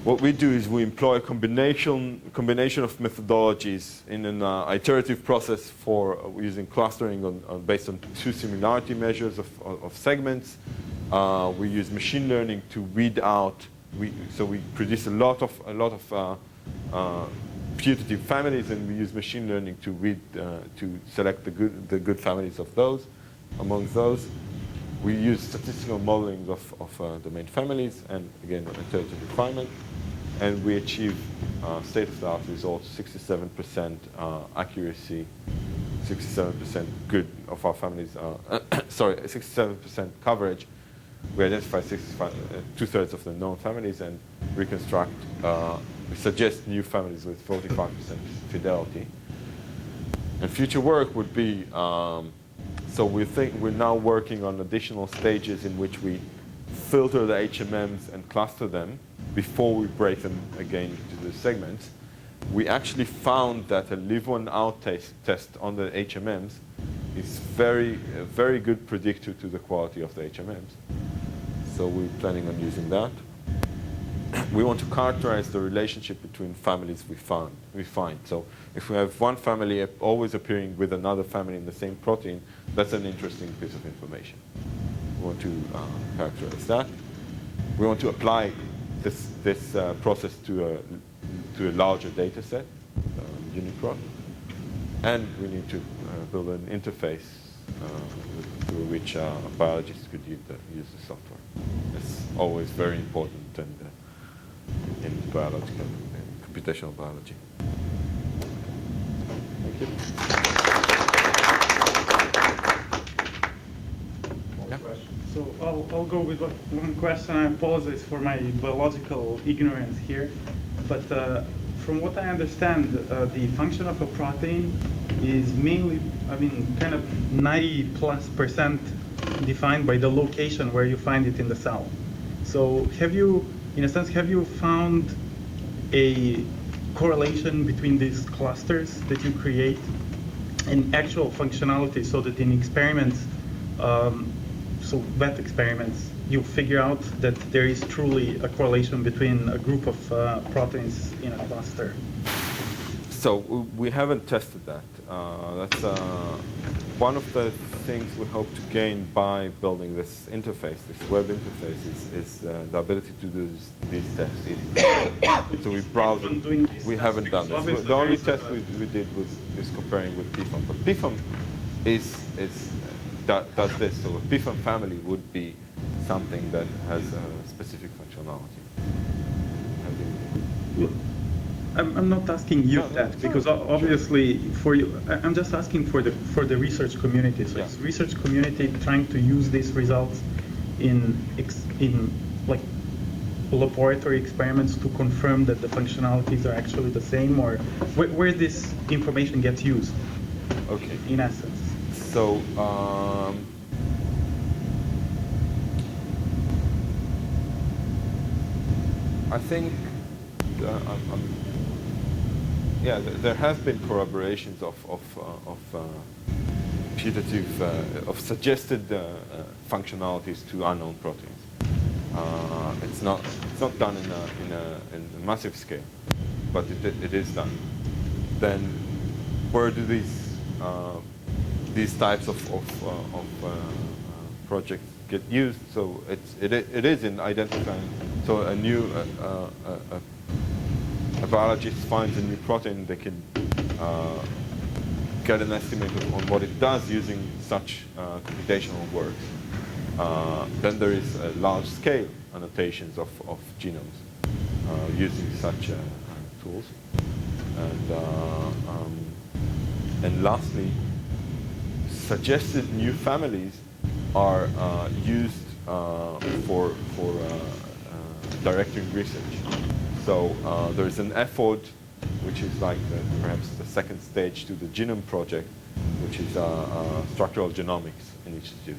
What we do is we employ a combination of methodologies in an iterative process for using clustering based on two similarity measures of segments. We use machine learning to weed out. So we produce a lot of putative families, and we use machine learning to select the good families of those. Among those, we use statistical modeling of domain families, and again, iterative refinement, and we achieve state-of-the-art results: 67% accuracy, 67% good of our families. 67% coverage. We identify 2/3 of the known families and reconstruct. We suggest new families with 45% fidelity. And future work would be, so we think we're now working on additional stages in which we filter the HMMs and cluster them before we break them again into the segments. We actually found that a live one out test on the HMMs is a very good predictor to the quality of the HMMs. So we're planning on using that. We want to characterize the relationship between families we find. So if we have one family always appearing with another family in the same protein, that's an interesting piece of information. We want to characterize that. We want to apply this process to a larger data set, Unicron. And we need to build an interface through which biologists could use the software. It's always very important in biological and computational biology. Thank you. Yeah. So I'll go with one question. I apologize for my biological ignorance here, but from what I understand, the function of a protein is mainly, kind of 90+% defined by the location where you find it in the cell. So have you found a correlation between these clusters that you create and actual functionality, so that in experiments, wet experiments, you figure out that there is truly a correlation between a group of proteins in a cluster? So we haven't tested that. That's one of the things we hope to gain by building this interface, this web interface, is the ability to do these tests. So we browse it. We haven't done this. The only test we did is comparing with PFAM. But PFAM does this. So a PFAM family would be something that has a specific functionality. I'm not asking you that, because obviously for you, I'm just asking for the research community. So is research community trying to use these results in like laboratory experiments to confirm that the functionalities are actually the same, or where this information gets used? Okay. In essence. So I think yeah, there have been corroborations of putative, of suggested functionalities to unknown proteins. It's not done in a massive scale, but it is done. Then, where do these types of projects get used? So it is in identifying. So a biologist finds a new protein, they can get an estimate on what it does using such computational works. Then there is large-scale annotations of genomes using such tools. And lastly, suggested new families are used for directing research. So there is an effort, which is like perhaps the second stage to the genome project, which is structural genomics initiative.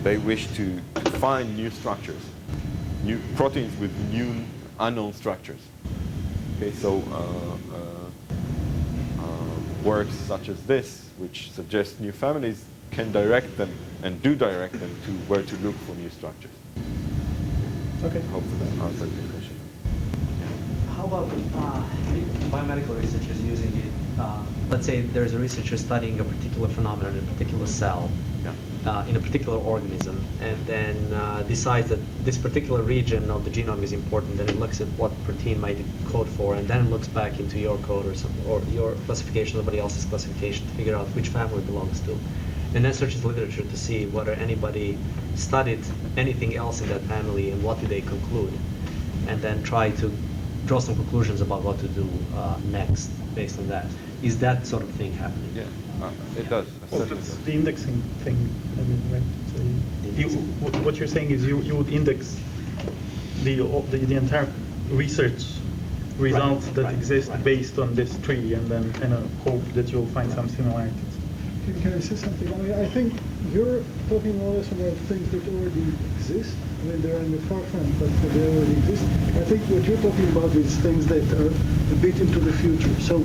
They wish to find new structures, new proteins with new unknown structures. Okay, so works such as this, which suggest new families, can direct them and do direct them to where to look for new structures. Okay. Hopefully that answers the question. How about biomedical researchers using it? Let's say there's a researcher studying a particular phenomenon in a particular cell, in a particular organism, and then decides that this particular region of the genome is important, then it looks at what protein might code for, and then looks back into your code or your classification, somebody else's classification, to figure out which family it belongs to. And then searches literature to see whether anybody studied anything else in that family and what did they conclude, and then try to draw some conclusions about what to do next based on that. Is that sort of thing happening? Yeah, it does. Well, that's the indexing thing. I mean, right? So what you're saying is you would index the entire research results that exist based on this tree, and then kind of hope that you'll find some similarities. Can I say something? I mean, I think you're talking more or less about things that already exist. I mean, they're in the forefront, but they already exist. I think what you're talking about is things that are a bit into the future. So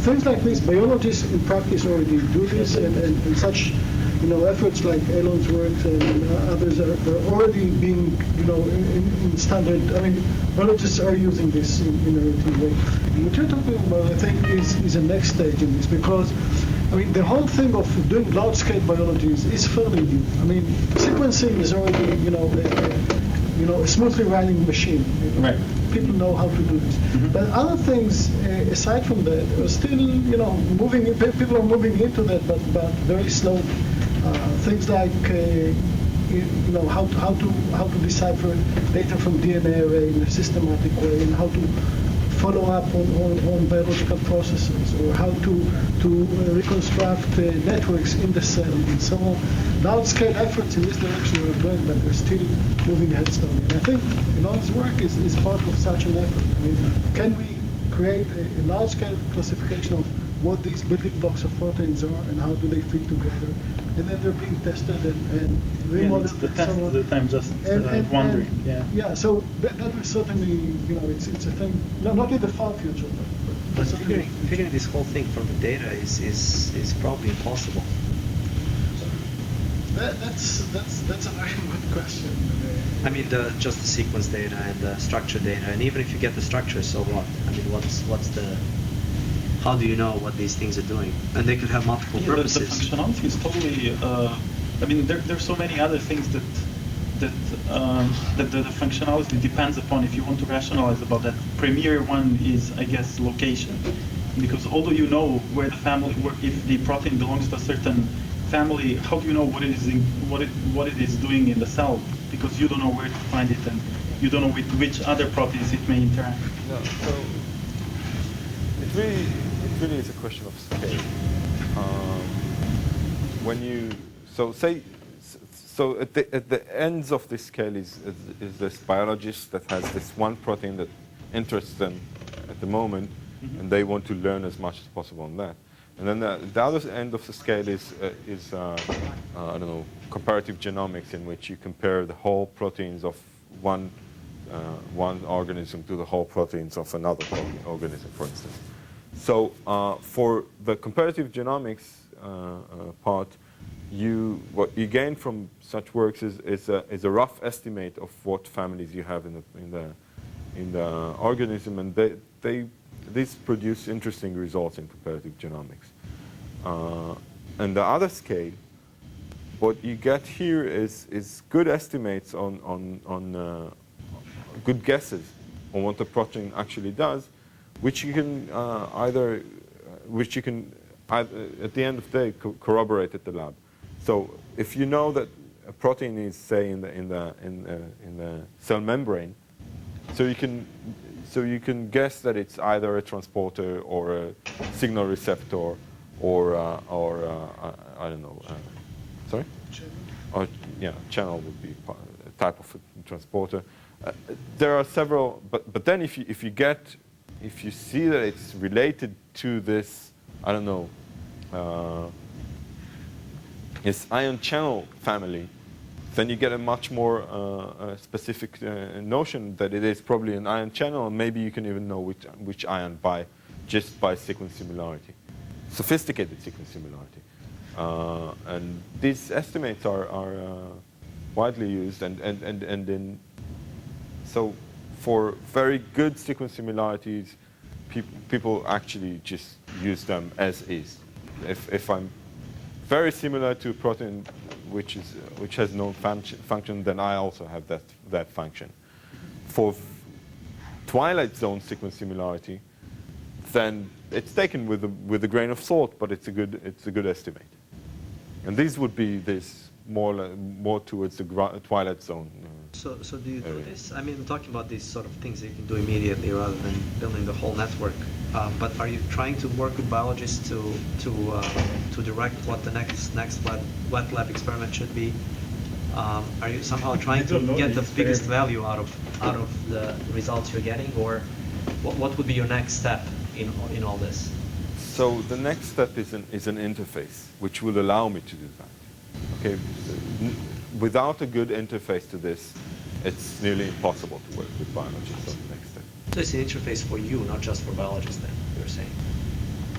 things like this, biologists in practice already do this, and such, efforts like Elon's work and others are already being, in standard. I mean, biologists are using this in a routine way. And what you're talking about, I think, is a next stage in this, because I mean, the whole thing of doing large-scale biology is fairly new. I mean, sequencing is already, a smoothly running machine. Right. People know how to do this. Mm-hmm. But other things, aside from that, are still, moving. People are moving into that, but very slowly. Things like, how to decipher data from DNA array in a systematic way, and how to follow up on biological processes, or how to reconstruct networks in the cell, and so on. Large-scale efforts in this direction are going, but they're still moving ahead slowly. And I think Elon's work is part of such an effort. I mean, can we create a large-scale classification of what these building blocks of proteins are and how do they fit together? And then they're being tested and remodeled. The test of the time, just wondering. Yeah, so that will certainly, it's a thing, not in the far future, but figuring this whole thing from the data is probably impossible. That's a very good question. I mean, just the sequence data and the structure data, and even if you get the structure, so what? I mean, what's the? How do you know what these things are doing? And they could have multiple purposes. The functionality is totally. I mean, there's so many other things that the functionality depends upon. If you want to rationalize about that, premier one is, I guess, location, because although you know where the family, if the protein belongs to a certain family, how do you know what it is doing in the cell? Because you don't know where to find it, and you don't know with which other proteins it may interact. No, so it really is a question of scale. At the ends of this scale is this biologist that has this one protein that interests them at the moment, mm-hmm. and they want to learn as much as possible on that. And then the other end of the scale is I don't know, comparative genomics, in which you compare the whole proteins of one organism to the whole proteins of another organism, for instance. So for the comparative genomics part, what you gain from such works is a rough estimate of what families you have in the organism, and these produce interesting results in comparative genomics. And the other scale, what you get here is good estimates on good guesses on what the protein actually does, which you can at the end of the day corroborate at the lab. So if you know that a protein is, say, in the cell membrane, so you can guess that it's either a transporter or a signal receptor or I don't know. Sorry? Channel. Or yeah, channel would be a type of a transporter. There are several, but then if you see that it's related to this, I don't know, this ion channel family, then you get a much more specific notion that it is probably an ion channel, and maybe you can even know which ion just by sequence similarity, sophisticated sequence similarity. And these estimates are widely used, and so for very good sequence similarities, people actually just use them as is. If I'm very similar to a protein which has no function, then I also have that function. For twilight zone sequence similarity, then it's taken with a grain of salt, but it's a good estimate. And these would be this more towards the twilight zone. So do you do this? I mean, I'm talking about these sort of things that you can do immediately rather than building the whole network. But are you trying to work with biologists to direct what the next wet lab experiment should be? Are you somehow trying to get the biggest value out of the results you're getting, or what would be your next step in all this? So the next step is an interface which will allow me to do that. Okay, without a good interface to this, it's nearly impossible to work with biologists on the next step. So it's an interface for you, not just for biologists, then, you're saying?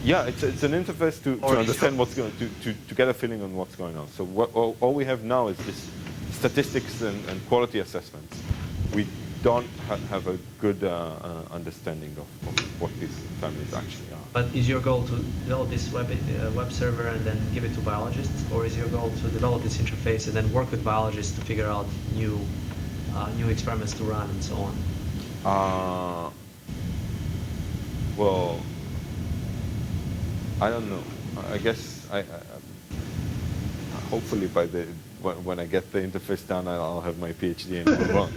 Yeah, it's an interface to understand what's going to get a feeling on what's going on. So all we have now is this statistics and quality assessments. We don't have a good understanding of what these families actually are. But is your goal to develop this web server and then give it to biologists, or is your goal to develop this interface and then work with biologists to figure out new experiments to run and so on? Well, I don't know. I guess hopefully when I get the interface done, I'll have my PhD and move on.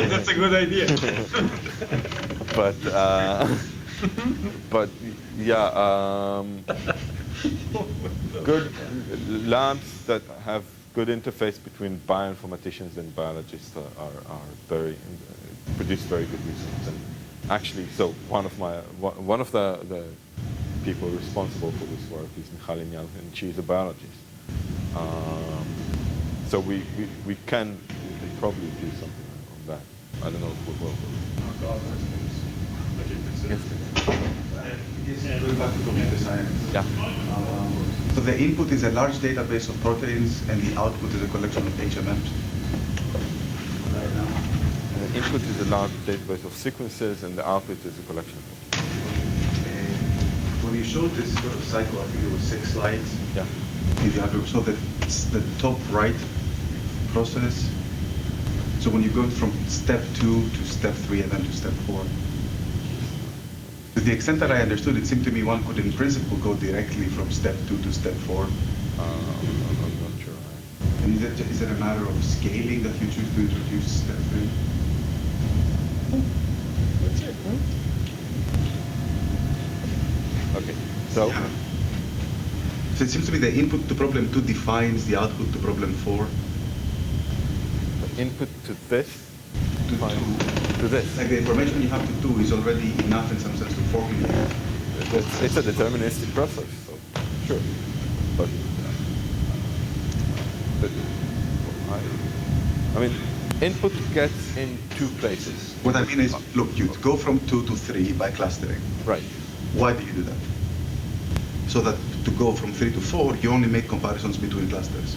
That's a good idea. But yeah, good labs that have good interface between bioinformaticians and biologists produce very good results. And actually, so one of the people responsible for this work is Michal, and she's a biologist. So we can probably do something on that. I don't know if we will. Yes, going back to computer science. Yeah. So the input is a large database of proteins, and the output is a collection of HMMs. The input is a large database of sequences, and the output is a collection of. When you showed this sort of cycle, I think it was 6 slides. Yeah. If you have so the top right process. So when you go from step 2 to step 3 and then to step 4. To the extent that I understood, it seemed to me one could in principle go directly from step 2 to step 4. I'm not sure. And is it a matter of scaling that you choose to introduce step 3? That's it, huh? Okay. So. Yeah. So it seems to me the input to problem 2 defines the output to problem 4. The input to this. To this. Like the information you have to do is already enough in some sense to formulate. It's a deterministic process, so sure. But I mean, input gets in 2 places. What I mean is, look, you go from 2 to 3 by clustering. Right. Why do you do that? So that to go from 3 to 4, you only make comparisons between clusters.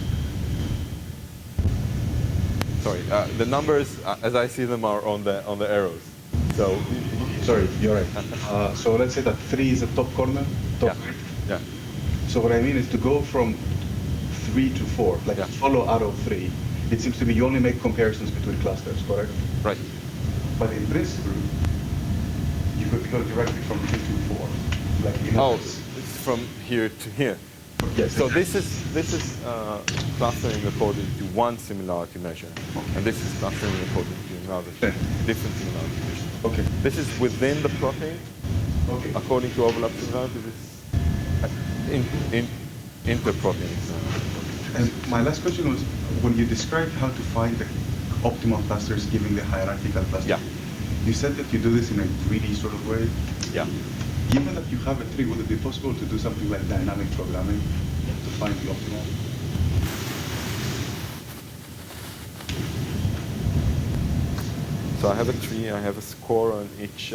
Sorry, the numbers, as I see them, are on the arrows. So, sorry, you're right. So let's say that 3 is the top corner, top right. Yeah. So what I mean is to go from 3 to 4, like follow arrow 3. It seems to be you only make comparisons between clusters, correct? Right. But in principle, you could go directly from 3 to 4. Like it's from here to here. Yes. So this is clustering according to one similarity measure, and this is clustering according to another different similarity measure. Okay. This is within the protein. Okay. According to overlap similarity, this is interprotein. And my last question was, when you described how to find the optimal clusters given the hierarchical cluster, you said that you do this in a 3D sort of way. Yeah. Given that you have a tree, would it be possible to do something like dynamic programming to find the optimal? So I have a tree, I have a score on each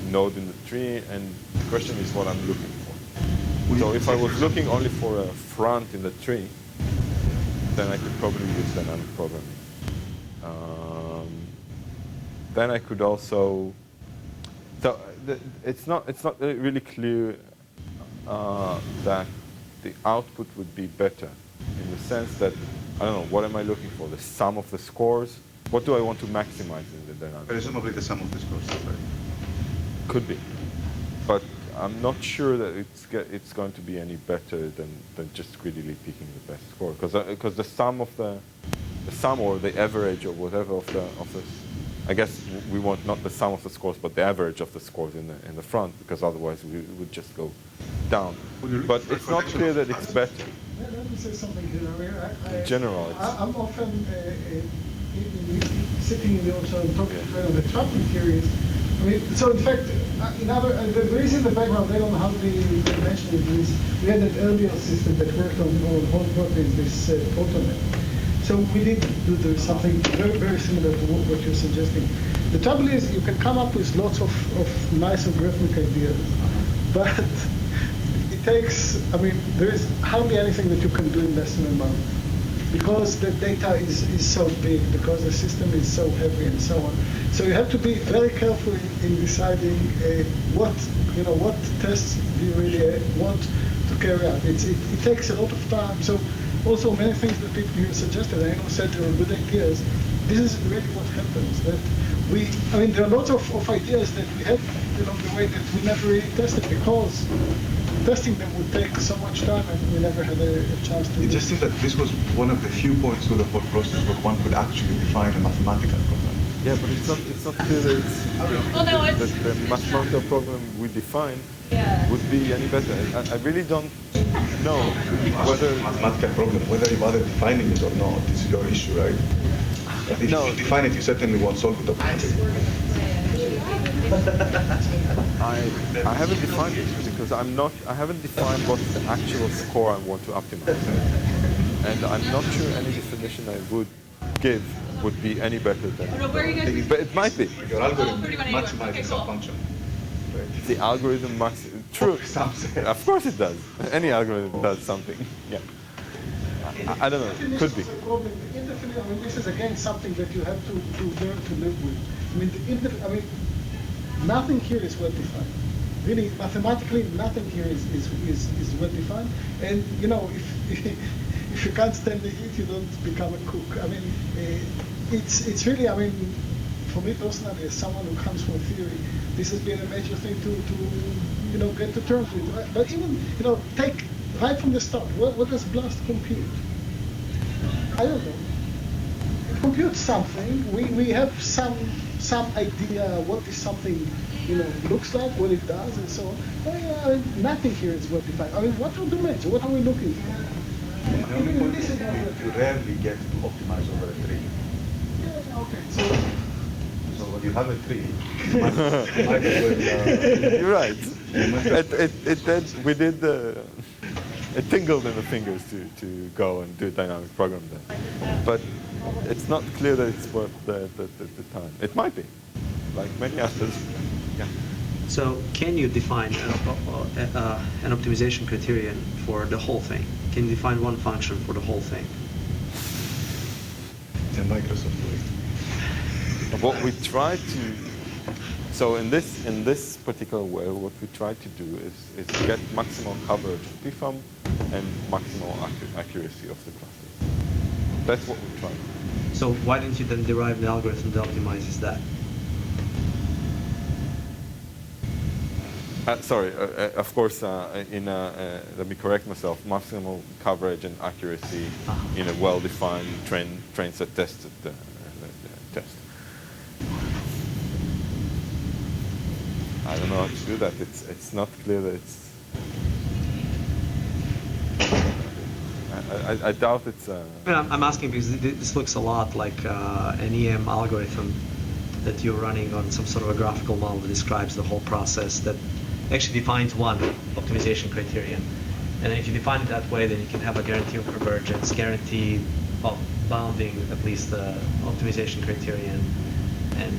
node in the tree, and the question is what I'm looking for. So if I was looking only for a front in the tree, then I could probably use dynamic programming. Then I could also, so it's not really clear that the output would be better in the sense that, I don't know, what am I looking for? The sum of the scores? What do I want to maximize in the dynamic? Presumably the sum of the scores, right? Could be. But I'm not sure that it's going to be any better than just greedily picking the best score. Because the sum of the sum or the average or whatever of the I guess we want not the sum of the scores, but the average of the scores in the front, because otherwise we would just go down. But it's not clear that it's better. Let me say something here. In general, I'm often sitting in the also and talking on the trapping theories. I mean, so in fact, the reason the background, I don't know how they mentioned it, is we had an earlier system that worked on whole proteins, this proten. So we did do something very, very similar to what you're suggesting. The trouble is you can come up with lots of nice algorithmic ideas, but it takes, I mean, there is hardly anything that you can do in less than a month because the data is so big, because the system is so heavy and so on. So you have to be very careful in deciding what tests do you really want to carry out. It takes a lot of time. So also many things that people here suggested, I know said there are good ideas. This is really what happens. That there are lots of ideas that we have along the way that we never really tested because testing them would take so much time and we never had a chance to. It just seems that this was one of the few points through the whole process where one could actually define a mathematical problem. Yeah, but it's not clear that the mathematical problem we define would be any better. I really don't know whether mathematical problem, whether you bother defining it or not, is your issue, right? But if you define it, you certainly won't solve it automatically. I haven't defined it because I haven't defined what the actual score I want to optimize. And I'm not sure any definition I would give would be any better than it. But it might be. Your algorithm maximizes some function. Right? The algorithm true. Of course it does. Any algorithm does something. Yeah. I don't know. Could be. This is again something that you have to learn to live with. Nothing here is well defined. Really, mathematically, nothing here is well defined. And if you can't stand the heat, you don't become a cook. It's really. For me personally, as someone who comes from theory, this has been a major thing to get to terms with. But even take right from the start. What does BLAST compute? I don't know. It computes something. We have some idea what this something looks like, what it does, and so on. Nothing here is well defined. What are domains? What are we looking for? The only point is you rarely get to optimize over a tree. Yeah, okay. So when you have a tree, you might as well, you're right. We did it tingled in the fingers to go and do a dynamic program then. But it's not clear that it's worth the time. It might be, like many others. Yeah. So can you define an optimization criterion for the whole thing? Can you define one function for the whole thing? The Microsoft way. What we try to, so in this particular way, what we try to do is get maximal coverage of PFAM and maximal accuracy of the clusters. That's what we try. So why didn't you then derive the algorithm that optimizes that? Sorry, of course, let me correct myself, maximal coverage and accuracy in a well-defined train set tested test. I don't know how to do that. It's not clear that it's... I doubt it's... I'm asking because this looks a lot like an EM algorithm that you're running on some sort of a graphical model that describes the whole process that actually defines one optimization criterion. And if you define it that way, then you can have a guarantee of convergence, guarantee of bounding at least the optimization criterion, and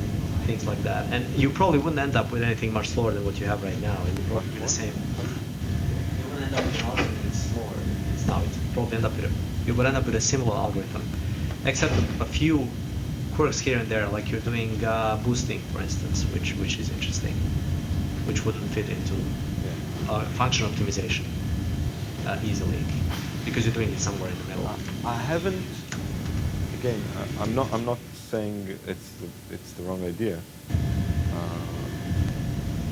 things like that. And you probably wouldn't end up with anything much slower than what you have right now. It would probably be the same. You wouldn't end up with an algorithm that's slower than it's now. You'd probably end up with you would end up with a similar algorithm, except a few quirks here and there, like you're doing boosting, for instance, which is interesting, which wouldn't fit into function optimization easily, because you're doing it somewhere in the middle. I haven't. Again, I'm not saying it's the wrong idea.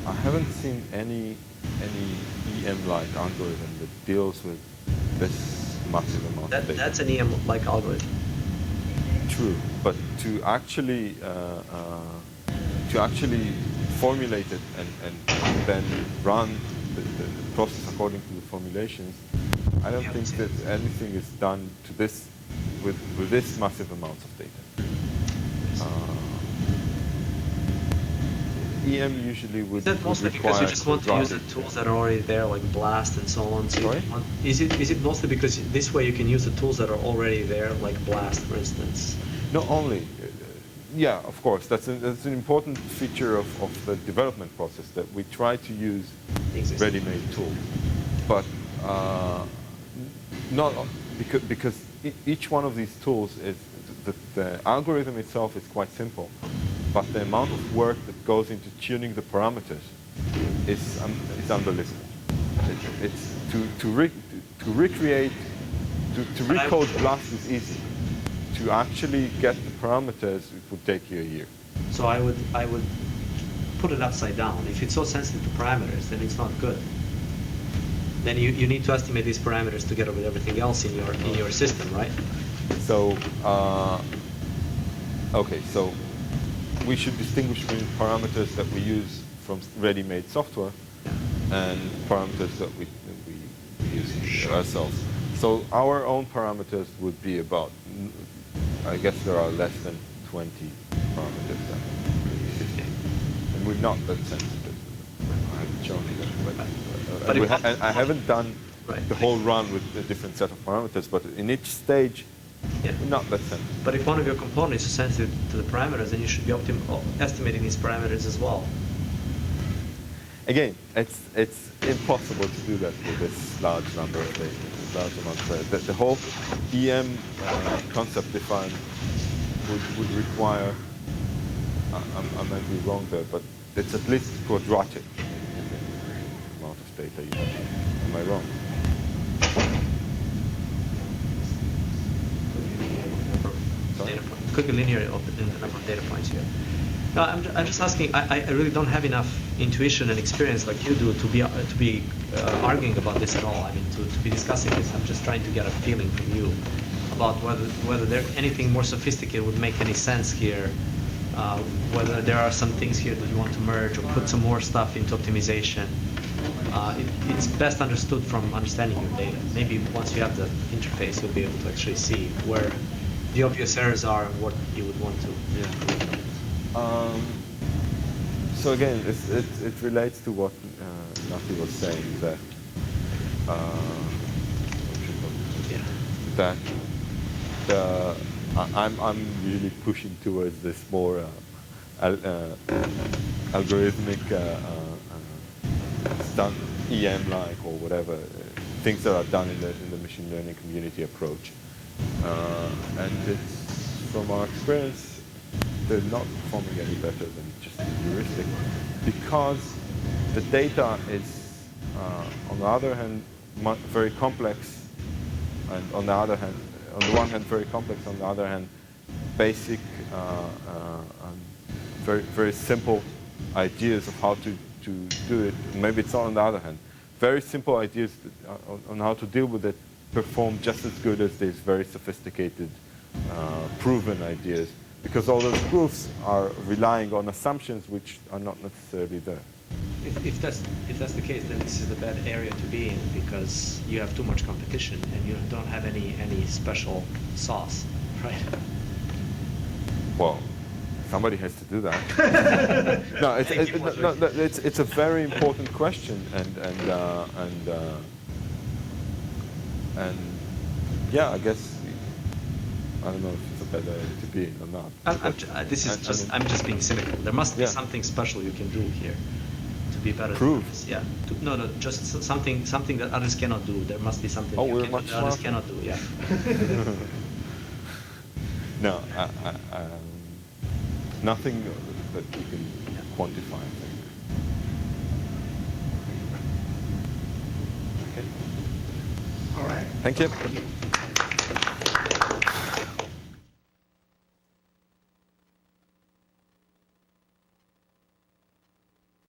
I haven't seen any EM-like algorithm that deals with this massive amount of data. That's an EM-like algorithm. True, but to actually formulate it and then run the process according to the formulations, I don't think that anything is done to this with this massive amounts of data. EM usually would. Is that mostly require because you just want to use the tools that are already there, like BLAST and so on? So Sorry? Is it mostly because this way you can use the tools that are already there, like BLAST, for instance? Not only. Yeah, of course. That's an important feature of the development process, that we try to use ready-made tools. But not because each one of these tools is, the algorithm itself is quite simple, but the amount of work that goes into tuning the parameters is unbelievable. It's to recreate, to recode BLAST is easy. To actually get the parameters, it would take you a year. So I would put it upside down. If it's so sensitive to parameters, then it's not good. Then you need to estimate these parameters together with everything else in your system, right? So okay, so we should distinguish between parameters that we use from ready-made software and parameters that we use ourselves. So our own parameters would be about, I guess there are less than 20 parameters that we use. And we're not that sensitive. I haven't shown you that, but I haven't done the whole run with a different set of parameters, but in each stage, we're not that sensitive. But if one of your components is sensitive to the parameters, then you should be estimating these parameters as well. Again, it's impossible to do that with this large number of data, large amount of data. The whole EM concept defined would require, I might be wrong there, but it's at least quadratic amount of data you have. Am I wrong? Could be linear in the number of data points here. No, I'm just asking. I really don't have enough intuition and experience like you do to be arguing about this at all. I mean, to be discussing this. I'm just trying to get a feeling from you about whether there anything more sophisticated would make any sense here. Whether there are some things here that you want to merge or put some more stuff into optimization. It's best understood from understanding your data. Maybe once you have the interface, you'll be able to actually see where the obvious errors are and what you would want to. So again, it relates to what Nati was saying, that I'm really pushing towards this more algorithmic EM-like or whatever things that are done in the machine learning community approach. And it's, from our experience, they're not performing any better than just the heuristic, because the data is, on the other hand, very complex, and on the one hand very complex, on the other hand basic, very, very simple ideas of how to do it. Maybe it's not on the other hand. Very simple ideas on how to deal with it perform just as good as these very sophisticated, proven ideas, because all those proofs are relying on assumptions which are not necessarily there. If that's the case, then this is the bad area to be in, because you have too much competition and you don't have any special sauce, right? Well, somebody has to do that. No, it's a very important question, and yeah, I guess I don't know if it's a bad area to be in or not. I'm just being cynical. There must be something special you can do here to be better. Prove. Yeah. No, just something that others cannot do. There must be something that others cannot do. Yeah. No, nothing that you can quantify, I think. Okay. All right. Thank you.